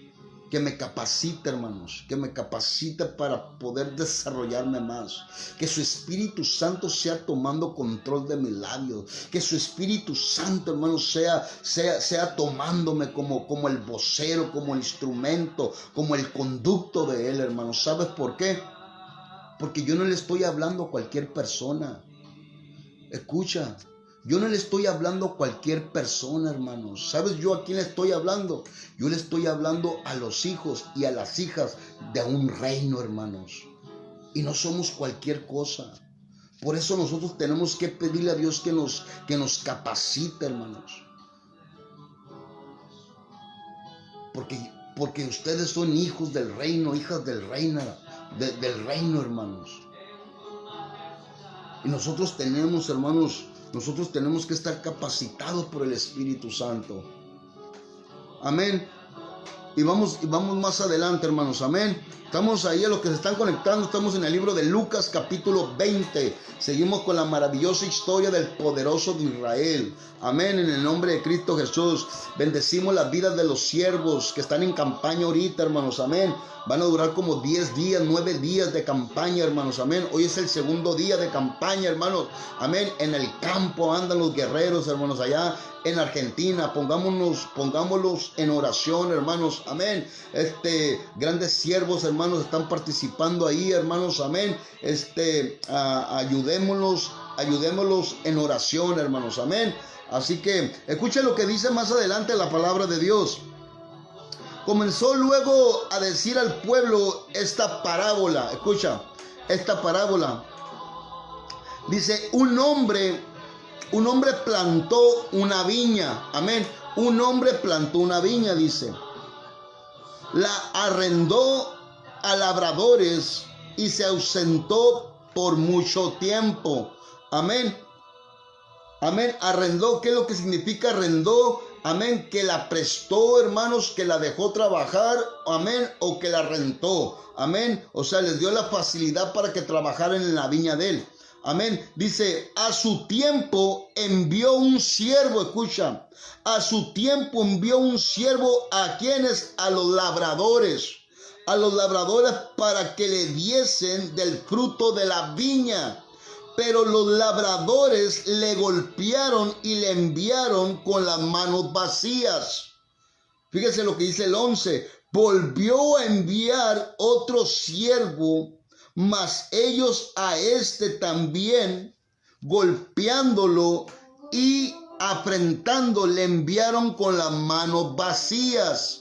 que me capacite, hermanos, que me capacite para poder desarrollarme más. Que su Espíritu Santo sea tomando control de mis labios. Que su Espíritu Santo, hermanos, sea tomándome como el vocero, como el instrumento, como el conducto de Él, hermanos. ¿Sabes por qué? Porque yo no le estoy hablando a cualquier persona. Escucha. Yo no le estoy hablando a cualquier persona, hermanos. ¿Sabes yo a quién le estoy hablando? Yo le estoy hablando a los hijos y a las hijas de un reino, hermanos. Y no somos cualquier cosa. Por eso nosotros tenemos que pedirle a Dios que nos capacite, hermanos. Porque ustedes son hijos del reino, hijas del reino, hermanos. Y nosotros tenemos, hermanos, nosotros tenemos que estar capacitados por el Espíritu Santo. Amén. Y vamos más adelante, hermanos. Amén. Estamos ahí a los que se están conectando. Estamos en el libro de Lucas, capítulo 20. Seguimos con la maravillosa historia del poderoso de Israel. Amén. En el nombre de Cristo Jesús. Bendecimos las vidas de los siervos que están en campaña ahorita, hermanos. Amén. Van a durar como 10 días, 9 días de campaña, hermanos. Amén. Hoy es el segundo día de campaña, hermanos. Amén. En el campo andan los guerreros, hermanos, allá en Argentina. Pongámoslos en oración, hermanos. Amén. Grandes siervos, hermanos, están participando ahí, hermanos. Amén. Ayudémoslos en oración, hermanos. Amén. Así que escuchen lo que dice más adelante la palabra de Dios. Comenzó luego a decir al pueblo esta parábola. Escucha, esta parábola. Dice, un hombre plantó una viña. Amén. Un hombre plantó una viña, dice. La arrendó a labradores y se ausentó por mucho tiempo. Amén. Amén. Arrendó. ¿Qué es lo que significa arrendó? Amén. Que la prestó, hermanos, que la dejó trabajar. Amén. O que la rentó. Amén. O sea, les dio la facilidad para que trabajaran en la viña de él. Amén. Dice, a su tiempo envió un siervo, escucha, a su tiempo envió un siervo a quienes, a los labradores para que le diesen del fruto de la viña. Pero los labradores le golpearon y le enviaron con las manos vacías. Fíjese lo que dice el 11. Volvió a enviar otro siervo, mas ellos a también, golpeándolo y afrentando, le enviaron con las manos vacías.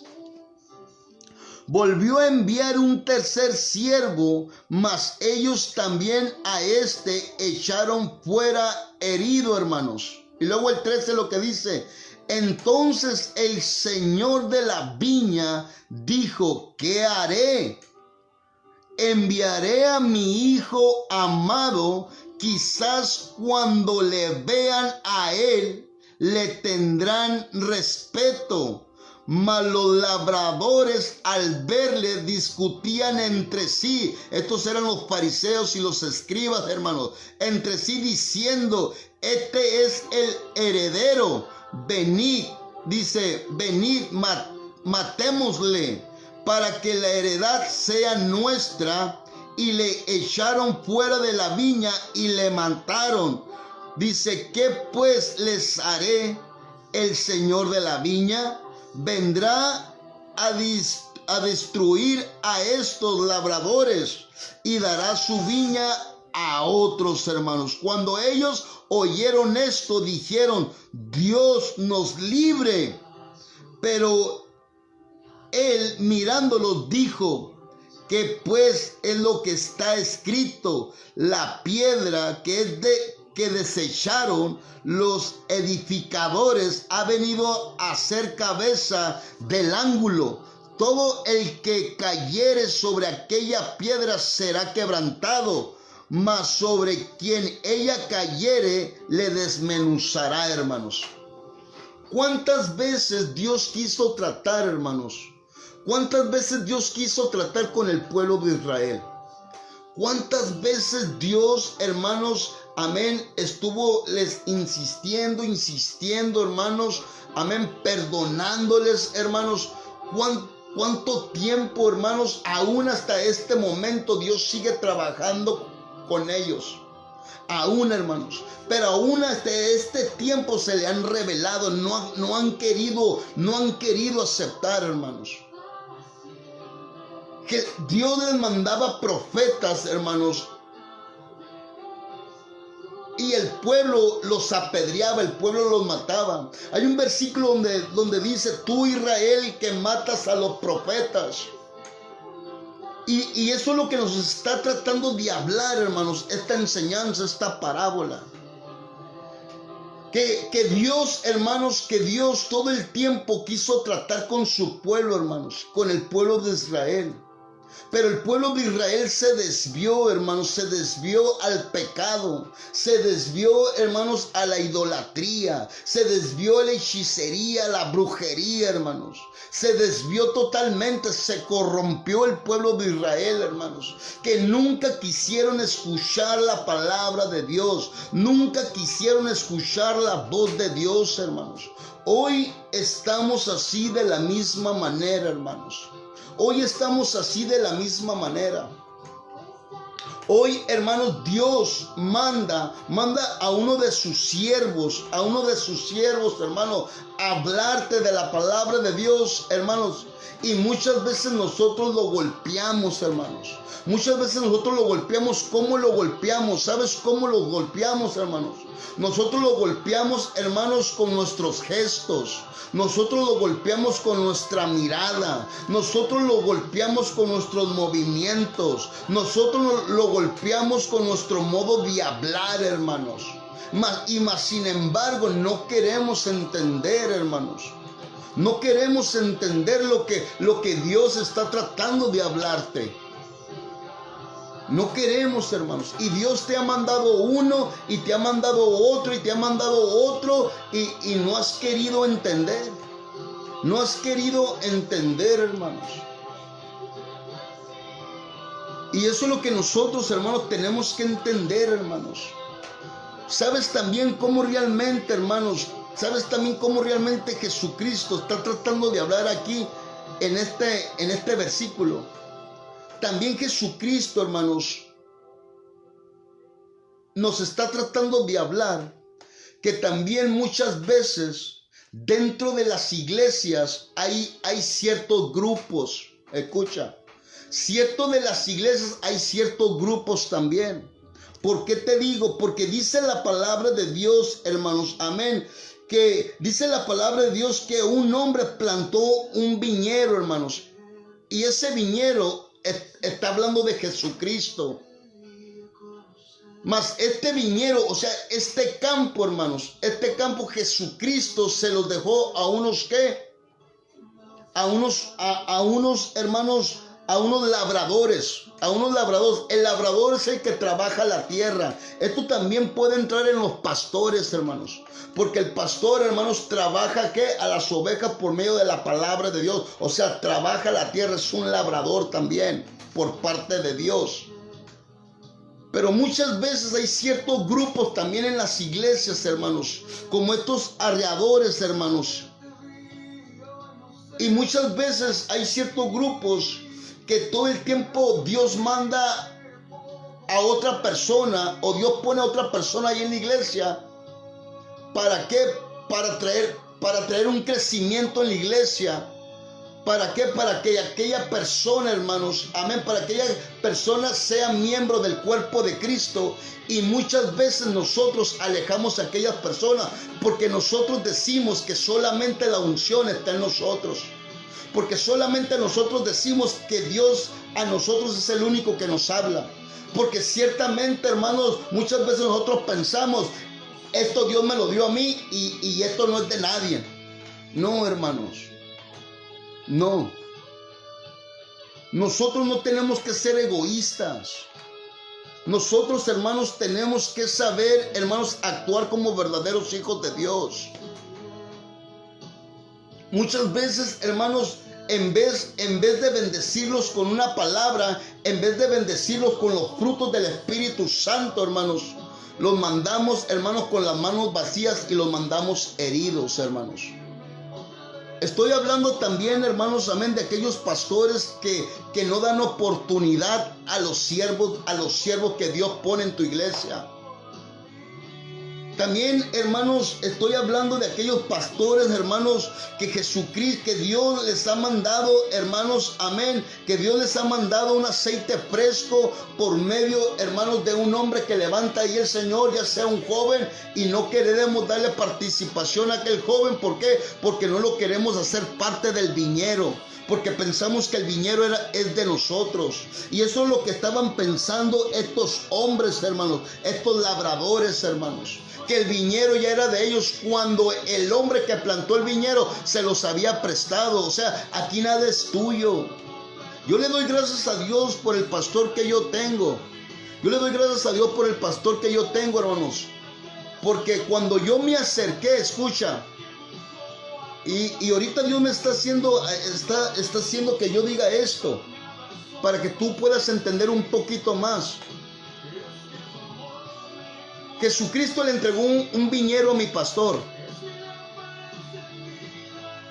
Volvió a enviar un tercer siervo, mas ellos también a echaron fuera herido, hermanos. Y luego el 13 lo que dice. Entonces el señor de la viña dijo, ¿qué haré? Enviaré a mi hijo amado, quizás cuando le vean a él, le tendrán respeto. Mas los labradores al verle discutían entre sí. Estos eran los fariseos y los escribas, hermanos. Entre sí diciendo, este es el heredero. Venid, dice, venid, matémosle para que la heredad sea nuestra. Y le echaron fuera de la viña y le mataron. Dice, ¿qué pues les haré el señor de la viña? Vendrá a destruir a estos labradores y dará su viña a otros, hermanos. Cuando ellos oyeron esto, dijeron, Dios nos libre. Pero él, mirándolos, dijo, ¿qué pues es lo que está escrito? La piedra que desecharon los edificadores ha venido a ser cabeza del ángulo. Todo el que cayere sobre aquella piedra será quebrantado, mas sobre quien ella cayere le desmenuzará, hermanos. ¿Cuántas veces Dios quiso tratar, hermanos? ¿Cuántas veces Dios quiso tratar con el pueblo de Israel? ¿Cuántas veces Dios, hermanos, amén, estuvo les insistiendo, hermanos, amén, perdonándoles, hermanos? ¿Cuánto tiempo, hermanos? Aún hasta este momento Dios sigue trabajando con ellos. Aún, hermanos, pero aún hasta este tiempo se le han revelado, no han querido aceptar, hermanos. Que Dios les mandaba profetas, hermanos, y el pueblo los apedreaba, el pueblo los mataba. Hay un versículo donde dice, tú Israel que matas a los profetas. Y eso es lo que nos está tratando de hablar, hermanos, esta enseñanza, esta parábola. Que Dios, hermanos, que Dios todo el tiempo quiso tratar con su pueblo, hermanos, con el pueblo de Israel. Pero el pueblo de Israel se desvió, hermanos, se desvió al pecado, se desvió, hermanos, a la idolatría, se desvió a la hechicería, a la brujería, hermanos. Se desvió totalmente, se corrompió el pueblo de Israel, hermanos, que nunca quisieron escuchar la palabra de Dios, nunca quisieron escuchar la voz de Dios, hermanos. Hoy estamos así de la misma manera, hermanos. Hoy estamos así de la misma manera. Hoy, hermanos, Dios manda a uno de sus siervos, hermanos, hablarte de la palabra de Dios, hermanos. Y muchas veces nosotros lo golpeamos, hermanos. Muchas veces nosotros lo golpeamos. ¿Cómo lo golpeamos? ¿Sabes cómo lo golpeamos, hermanos? Nosotros lo golpeamos, hermanos, con nuestros gestos. Nosotros lo golpeamos con nuestra mirada. Nosotros lo golpeamos con nuestros movimientos. Nosotros lo golpeamos con nuestro modo de hablar, hermanos. Mas sin embargo, no queremos entender, hermanos. No queremos entender lo que Dios está tratando de hablarte. No queremos, hermanos. Y Dios te ha mandado uno, y te ha mandado otro, y te ha mandado otro, y no has querido entender. No has querido entender, hermanos. Y eso es lo que nosotros, hermanos, tenemos que entender, hermanos. ¿Sabes también cómo realmente, hermanos? ¿Sabes también cómo realmente Jesucristo está tratando de hablar aquí en este versículo? También Jesucristo, hermanos, nos está tratando de hablar que también muchas veces dentro de las iglesias hay ciertos grupos. Escucha, cierto de las iglesias hay ciertos grupos también. ¿Por qué te digo? Porque dice la palabra de Dios, hermanos, amén, que dice la palabra de Dios que un hombre plantó un viñedo, hermanos, y ese viñedo está hablando de Jesucristo. Mas este viñedo, o sea, este campo, hermanos, este campo Jesucristo se los dejó a unos ¿qué? A unos hermanos, a unos labradores. El labrador es el que trabaja la tierra. Esto también puede entrar en los pastores, hermanos. Porque el pastor, hermanos, trabaja ¿qué? A las ovejas por medio de la palabra de Dios. O sea, trabaja la tierra, es un labrador también por parte de Dios. Pero muchas veces hay ciertos grupos también en las iglesias, hermanos, como estos arreadores, hermanos. Y muchas veces hay ciertos grupos que todo el tiempo Dios manda a otra persona, o Dios pone a otra persona ahí en la iglesia. ¿Para qué? Para traer un crecimiento en la iglesia. ¿Para qué? Para que aquella persona, hermanos, amén, para que aquella persona sea miembro del cuerpo de Cristo. Y muchas veces nosotros alejamos a aquellas personas porque nosotros decimos que solamente la unción está en nosotros. Porque solamente nosotros decimos que Dios a nosotros es el único que nos habla. Porque ciertamente, hermanos, muchas veces nosotros pensamos, esto Dios me lo dio a mí y esto no es de nadie. No, hermanos. No. Nosotros no tenemos que ser egoístas. Nosotros, hermanos, tenemos que saber, hermanos, actuar como verdaderos hijos de Dios. Muchas veces, hermanos, en vez de bendecirlos con una palabra, en vez de bendecirlos con los frutos del Espíritu Santo, hermanos, los mandamos, hermanos, con las manos vacías y los mandamos heridos, hermanos. Estoy hablando también, hermanos, amén, de aquellos pastores que no dan oportunidad a los siervos que Dios pone en tu iglesia. También, hermanos, estoy hablando de aquellos pastores, hermanos, que Jesucristo, que Dios les ha mandado, hermanos, amén, que Dios les ha mandado un aceite fresco por medio, hermanos, de un hombre que levanta ahí el Señor, ya sea un joven, y no queremos darle participación a aquel joven. ¿Por qué? Porque no lo queremos hacer parte del viñedo. Porque pensamos que el viñedo es de nosotros. Y eso es lo que estaban pensando estos hombres, hermanos, estos labradores, hermanos, que el viñedo ya era de ellos cuando el hombre que plantó el viñedo se los había prestado. O sea, aquí nada es tuyo. Yo le doy gracias a Dios por el pastor que yo tengo. Yo le doy gracias a Dios por el pastor que yo tengo, hermanos. Porque cuando yo me acerqué, escucha, y ahorita Dios me está haciendo que yo diga esto, para que tú puedas entender un poquito más. Jesucristo le entregó un viñero a mi pastor.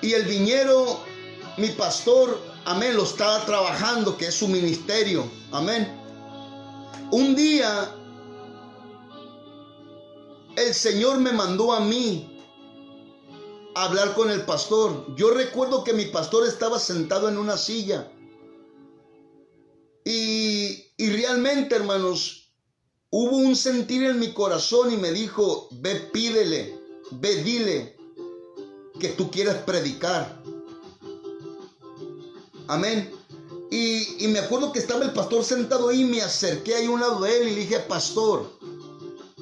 Y el viñero, mi pastor, amén, lo estaba trabajando, que es su ministerio, amén. Un día, el Señor me mandó a mí a hablar con el pastor. Yo recuerdo que mi pastor estaba sentado en una silla. Y realmente, hermanos, hubo un sentir en mi corazón y me dijo, ve, pídele, ve, dile que tú quieres predicar. Amén. Y me acuerdo que estaba el pastor sentado ahí, me acerqué ahí a un lado de él y le dije, pastor,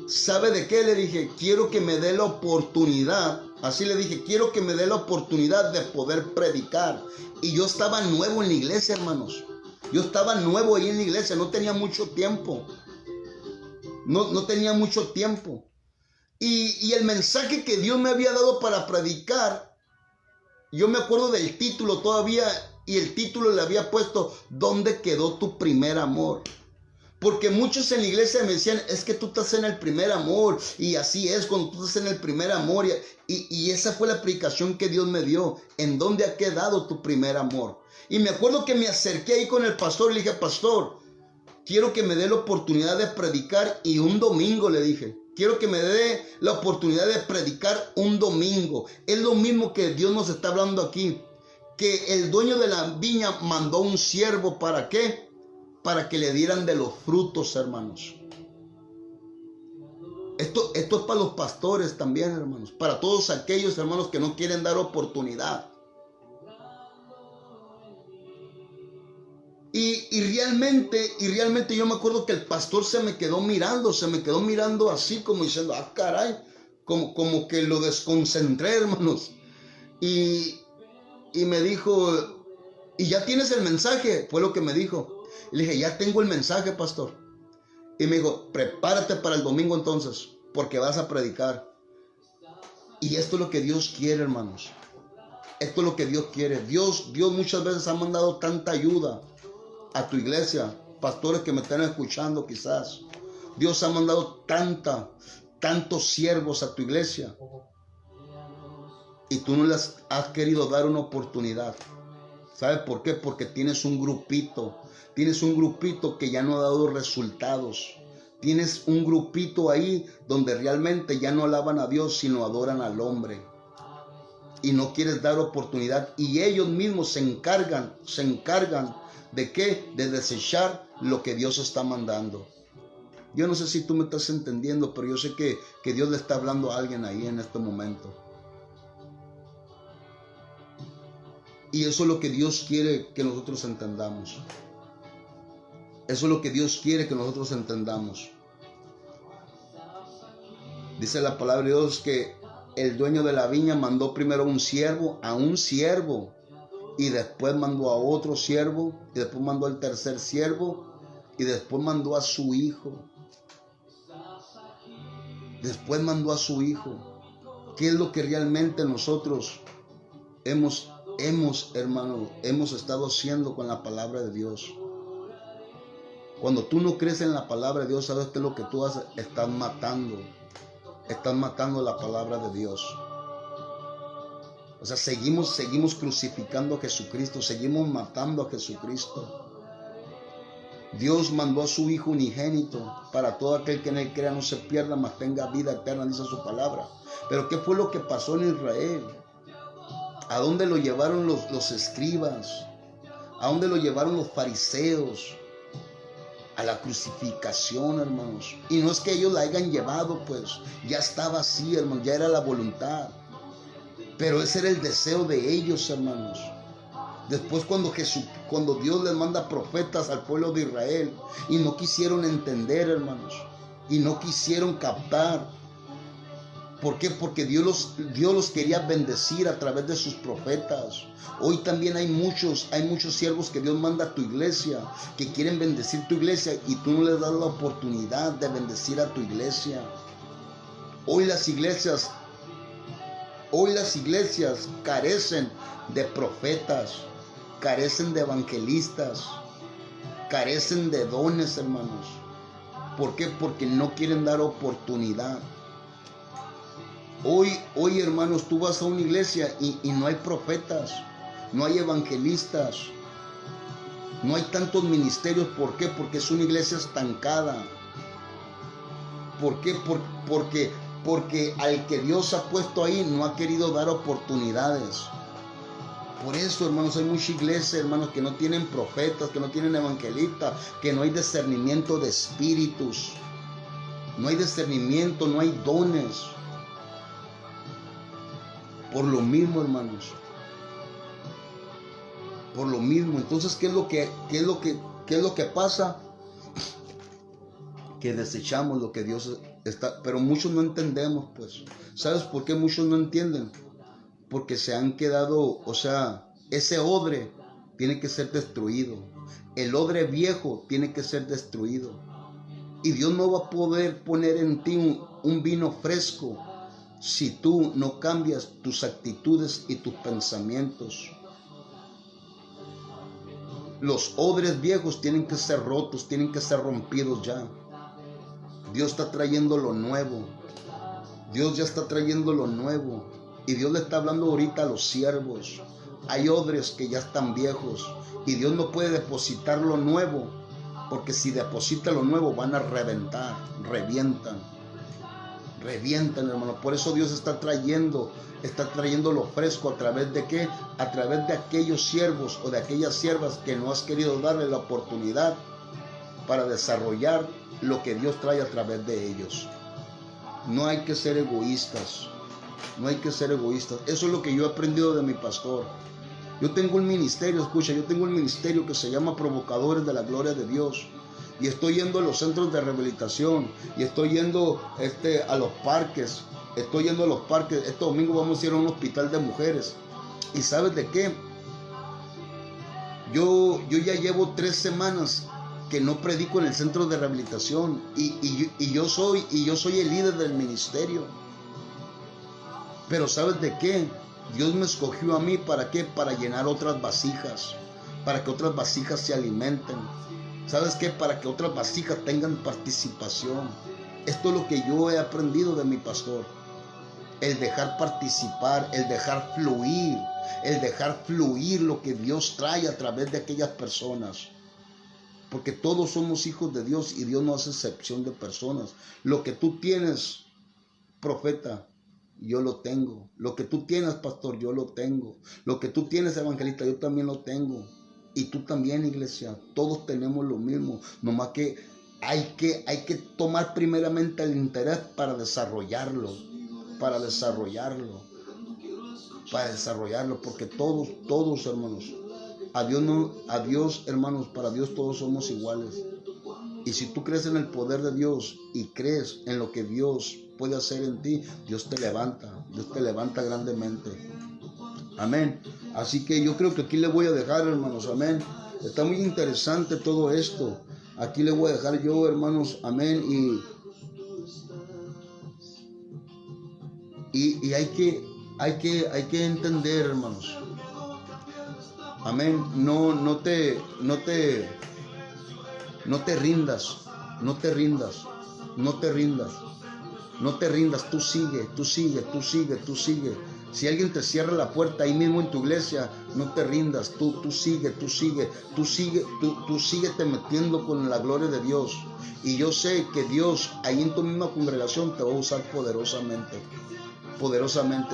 ¿sabe de qué? Le dije, quiero que me dé la oportunidad. Así le dije, quiero que me dé la oportunidad de poder predicar. Y yo estaba nuevo en la iglesia, hermanos. Yo estaba nuevo ahí en la iglesia, no tenía mucho tiempo. No tenía mucho tiempo. Y el mensaje que Dios me había dado para predicar, yo me acuerdo del título todavía, y el título le había puesto, ¿dónde quedó tu primer amor? Porque muchos en la iglesia me decían, es que tú estás en el primer amor, y así es cuando tú estás en el primer amor, y esa fue la predicación que Dios me dio, ¿en dónde ha quedado tu primer amor? Y me acuerdo que me acerqué ahí con el pastor y le dije, pastor, quiero que me dé la oportunidad de predicar, y un domingo le dije, quiero que me dé la oportunidad de predicar un domingo. Es lo mismo que Dios nos está hablando aquí, que el dueño de la viña mandó un siervo, ¿para qué? Para que le dieran de los frutos, hermanos. Esto es para los pastores también, hermanos, para todos aquellos hermanos que no quieren dar oportunidad. Y realmente yo me acuerdo que el pastor se me quedó mirando así como diciendo, ah, caray, como que lo desconcentré, hermanos. Y me dijo, ¿y ya tienes el mensaje? Fue lo que me dijo. Le dije, ya tengo el mensaje, pastor. Y me dijo, prepárate para el domingo entonces, porque vas a predicar. Y esto es lo que Dios quiere, hermanos. Esto es lo que Dios quiere. Dios muchas veces ha mandado tanta ayuda a tu iglesia, pastores que me están escuchando quizás. Dios ha mandado tantos siervos a tu iglesia, y tú no les has querido dar una oportunidad. ¿Sabes por qué? Porque tienes un grupito que ya no ha dado resultados. Tienes un grupito ahí donde realmente ya no alaban a Dios, sino adoran al hombre. Y no quieres dar oportunidad, y ellos mismos se encargan ¿de qué? De desechar lo que Dios está mandando. Yo no sé si tú me estás entendiendo, pero yo sé que Dios le está hablando a alguien ahí en este momento. Y eso es lo que Dios quiere que nosotros entendamos. Eso es lo que Dios quiere que nosotros entendamos. Dice la palabra de Dios que el dueño de la viña mandó primero a un siervo, y después mandó a otro siervo, y después mandó al tercer siervo, y después mandó a su hijo. Después mandó a su hijo. ¿Qué es lo que realmente nosotros hemos estado haciendo con la palabra de Dios? Cuando tú no crees en la palabra de Dios, ¿sabes qué es lo que tú haces? Estás matando la palabra de Dios. O sea, seguimos crucificando a Jesucristo, seguimos matando a Jesucristo. Dios mandó a su Hijo unigénito para todo aquel que en él crea no se pierda, mas tenga vida eterna, dice su palabra. Pero ¿qué fue lo que pasó en Israel? ¿A dónde lo llevaron los escribas? ¿A dónde lo llevaron los fariseos? A la crucificación, hermanos. Y no es que ellos la hayan llevado, pues ya estaba así, hermanos, ya era la voluntad. Pero ese era el deseo de ellos, hermanos. Después cuando Dios les manda profetas al pueblo de Israel, y no quisieron entender, hermanos, y no quisieron captar. ¿Por qué? Porque Dios los quería bendecir a través de sus profetas. Hoy también hay muchos siervos que Dios manda a tu iglesia, que quieren bendecir tu iglesia y tú no les das la oportunidad de bendecir a tu iglesia. Hoy las iglesias carecen de profetas, carecen de evangelistas, carecen de dones, hermanos. ¿Por qué? Porque no quieren dar oportunidad. Hoy, hermanos, tú vas a una iglesia y no hay profetas, no hay evangelistas, no hay tantos ministerios. ¿Por qué? Porque es una iglesia estancada. ¿Por qué? Porque al que Dios ha puesto ahí no ha querido dar oportunidades. Por eso, hermanos, hay mucha iglesia, hermanos, que no tienen profetas, que no tienen evangelistas, que no hay discernimiento de espíritus. No hay discernimiento, no hay dones. Por lo mismo, hermanos. Por lo mismo. Entonces, ¿qué es lo que pasa? Que desechamos lo que Dios está. Pero muchos no entendemos, pues. ¿Sabes por qué muchos no entienden? Porque se han quedado, ese odre tiene que ser destruido. El odre viejo tiene que ser destruido. Y Dios no va a poder poner en ti un vino fresco si tú no cambias tus actitudes y tus pensamientos. Los odres viejos tienen que ser rotos, tienen que ser rompidos ya. Dios está trayendo lo nuevo. Dios ya está trayendo lo nuevo. Y Dios le está hablando ahorita a los siervos. Hay odres que ya están viejos. Y Dios no puede depositar lo nuevo. Porque si deposita lo nuevo van a reventar. Revientan, hermano. Por eso Dios está trayendo lo fresco. ¿A través de qué? A través de aquellos siervos o de aquellas siervas que no has querido darle la oportunidad para desarrollar lo que Dios trae a través de ellos. No hay que ser egoístas. No hay que ser egoístas. Eso es lo que yo he aprendido de mi pastor. Yo tengo un ministerio, escucha, yo tengo un ministerio que se llama Provocadores de la Gloria de Dios. Y estoy yendo a los centros de rehabilitación. Y estoy yendo a los parques. Este domingo vamos a ir a un hospital de mujeres. ¿Y sabes de qué? Yo ya llevo 3 semanas que no predico en el centro de rehabilitación. Y yo soy el líder del ministerio. Pero ¿sabes de qué? Dios me escogió a mí, ¿para qué? Para llenar otras vasijas, para que otras vasijas se alimenten. ¿Sabes qué? Para que otras vasijas tengan participación. Esto es lo que yo he aprendido de mi pastor. El dejar participar, el dejar fluir lo que Dios trae a través de aquellas personas. Porque todos somos hijos de Dios y Dios no hace excepción de personas. Lo que tú tienes, profeta, yo lo tengo. Lo que tú tienes, pastor, yo lo tengo. Lo que tú tienes, evangelista, yo también lo tengo. Y tú también, iglesia. Todos tenemos lo mismo. Nomás que hay que tomar primeramente el interés para desarrollarlo. Porque todos, hermanos. A Dios, hermanos, para Dios todos somos iguales. Y si tú crees en el poder de Dios y crees en lo que Dios puede hacer en ti, Dios te levanta grandemente. Amén. Así que yo creo que aquí le voy a dejar, hermanos, amén. Está muy interesante todo esto. Aquí le voy a dejar yo, hermanos, amén. Y hay que entender, hermanos. Amén. No te rindas. Tú sigue. Si alguien te cierra la puerta ahí mismo en tu iglesia, no te rindas. Tú síguete metiendo con la gloria de Dios. Y yo sé que Dios ahí en tu misma congregación te va a usar poderosamente.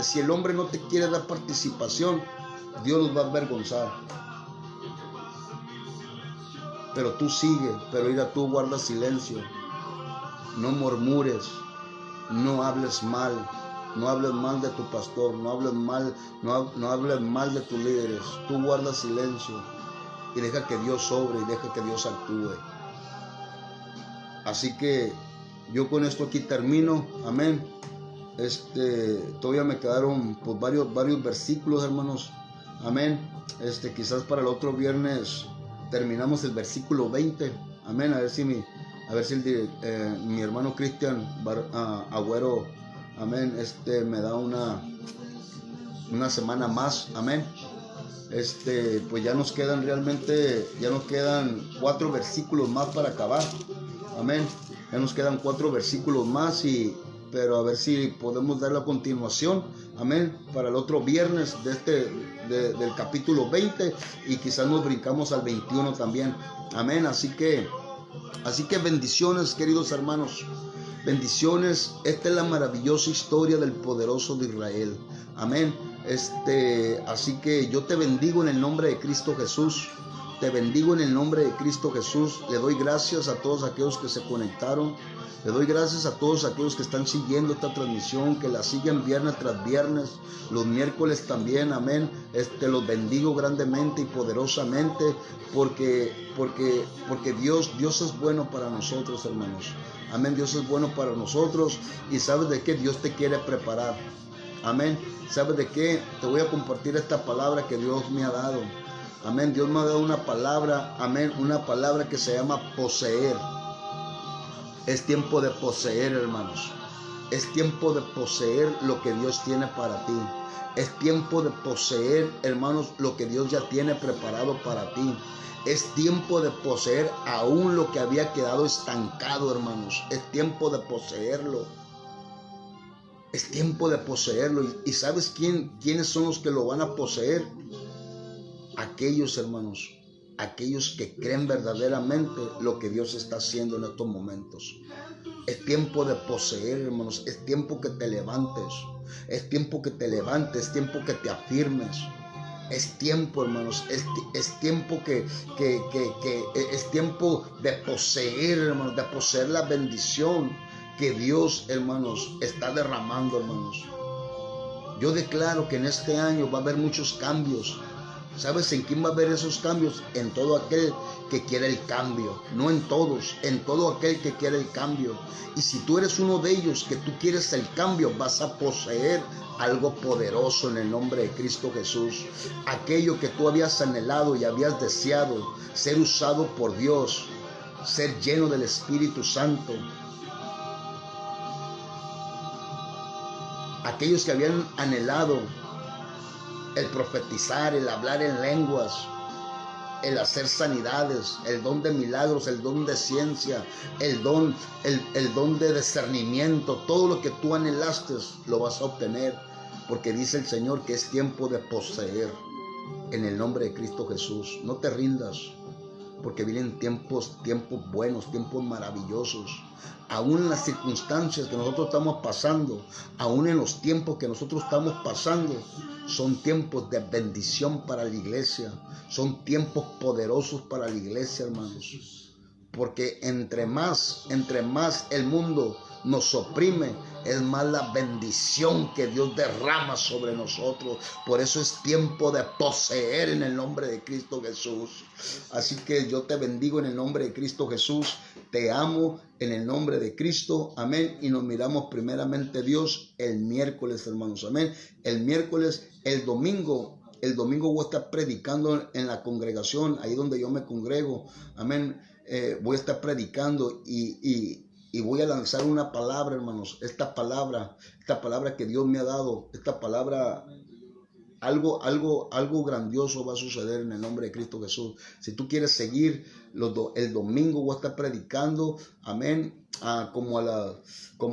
Si el hombre no te quiere dar participación, Dios los va a avergonzar. Pero tú sigue, pero mira, tú guarda silencio. No murmures, no hables mal de tu pastor, no hables mal de tus líderes. Tú guarda silencio y deja que Dios obre y deja que Dios actúe. Así que yo con esto aquí termino, amén. Todavía me quedaron pues, varios versículos, hermanos. Amén. Quizás para el otro viernes terminamos el versículo 20. Amén. A ver si mi hermano Cristian Agüero, amén, me da una semana más. Amén. Pues ya nos quedan 4 versículos más para acabar. Amén. Ya nos quedan 4 versículos más, pero a ver si podemos dar la continuación. Amén. Para el otro viernes del capítulo 20, y quizás nos brincamos al 21 también. Amén. Así que bendiciones, queridos hermanos. Bendiciones. Esta es la maravillosa historia del poderoso de Israel. Amén. Así que yo te bendigo en el nombre de Cristo Jesús. Te bendigo en el nombre de Cristo Jesús. Le doy gracias a todos aquellos que se conectaron. Le doy gracias a todos aquellos que están siguiendo esta transmisión, que la siguen viernes tras viernes, los miércoles también. Amén. Los bendigo grandemente y poderosamente, porque Dios es bueno para nosotros, hermanos. Amén. Dios es bueno para nosotros, y sabes de qué Dios te quiere preparar. Amén. ¿Sabes de qué? Te voy a compartir esta palabra que Dios me ha dado. Amén. Dios me ha dado una palabra. Amén. Una palabra que se llama poseer. Es tiempo de poseer, hermanos. Es tiempo de poseer lo que Dios tiene para ti. Es tiempo de poseer, hermanos, lo que Dios ya tiene preparado para ti. Es tiempo de poseer aún lo que había quedado estancado, hermanos. Es tiempo de poseerlo. Es tiempo de poseerlo. ¿Y sabes quiénes son los que lo van a poseer? Aquellos, hermanos, aquellos que creen verdaderamente lo que Dios está haciendo en estos momentos. Es tiempo de poseer, hermanos. Es tiempo que te levantes. Es tiempo que te levantes. Es tiempo que te afirmes. Es tiempo, hermanos. Es tiempo es tiempo de poseer, hermanos, de poseer la bendición que Dios, hermanos, está derramando, hermanos. Yo declaro que en este año va a haber muchos cambios. ¿Sabes en quién va a haber esos cambios? En todo aquel que quiere el cambio. No en todos, en todo aquel que quiere el cambio. Y si tú eres uno de ellos que tú quieres el cambio, vas a poseer algo poderoso en el nombre de Cristo Jesús. Aquello que tú habías anhelado y habías deseado, ser usado por Dios, ser lleno del Espíritu Santo. Aquellos que habían anhelado el profetizar, el hablar en lenguas, el hacer sanidades, el don de milagros, el don de ciencia, el don de discernimiento, todo lo que tú anhelaste lo vas a obtener, porque dice el Señor que es tiempo de poseer en el nombre de Cristo Jesús. No te rindas, porque vienen tiempos buenos, tiempos maravillosos. Aún en las circunstancias que nosotros estamos pasando, aún en los tiempos que nosotros estamos pasando, son tiempos de bendición para la iglesia. Son tiempos poderosos para la iglesia, hermanos. Porque entre más el mundo nos oprime, es más la bendición que Dios derrama sobre nosotros. Por eso es tiempo de poseer en el nombre de Cristo Jesús. Así que yo te bendigo en el nombre de Cristo Jesús. Te amo en el nombre de Cristo. Amén. Y nos miramos primeramente, Dios, el miércoles, hermanos. Amén. El domingo voy a estar predicando en la congregación, ahí donde yo me congrego. Amén. Voy a estar predicando y voy a lanzar una palabra, hermanos. Esta palabra que Dios me ha dado, esta palabra, algo grandioso va a suceder en el nombre de Cristo Jesús. Si tú quieres seguir, el domingo voy a estar predicando, amén, como a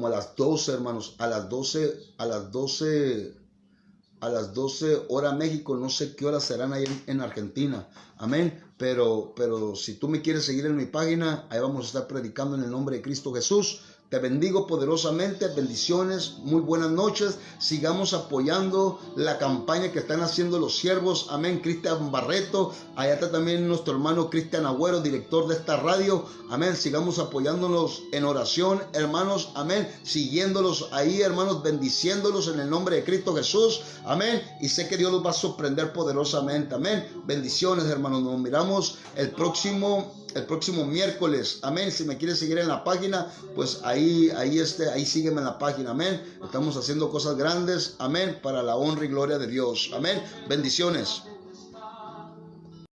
las 12, hermanos, a las 12 hora México. No sé qué horas serán ahí en Argentina, amén. Pero si tú me quieres seguir en mi página, ahí vamos a estar predicando en el nombre de Cristo Jesús. Te bendigo poderosamente, bendiciones, muy buenas noches. Sigamos apoyando la campaña que están haciendo los siervos, amén. Cristian Barreto, allá está también nuestro hermano Cristian Agüero, director de esta radio, amén. Sigamos apoyándolos en oración, hermanos, amén. Siguiéndolos ahí, hermanos, bendiciéndolos en el nombre de Cristo Jesús, amén. Y sé que Dios los va a sorprender poderosamente, amén. Bendiciones, hermanos. Nos miramos el próximo el próximo miércoles, amén. Si me quieres seguir en la página, pues ahí sígueme en la página, amén. Estamos haciendo cosas grandes, amén, para la honra y gloria de Dios, amén. Bendiciones.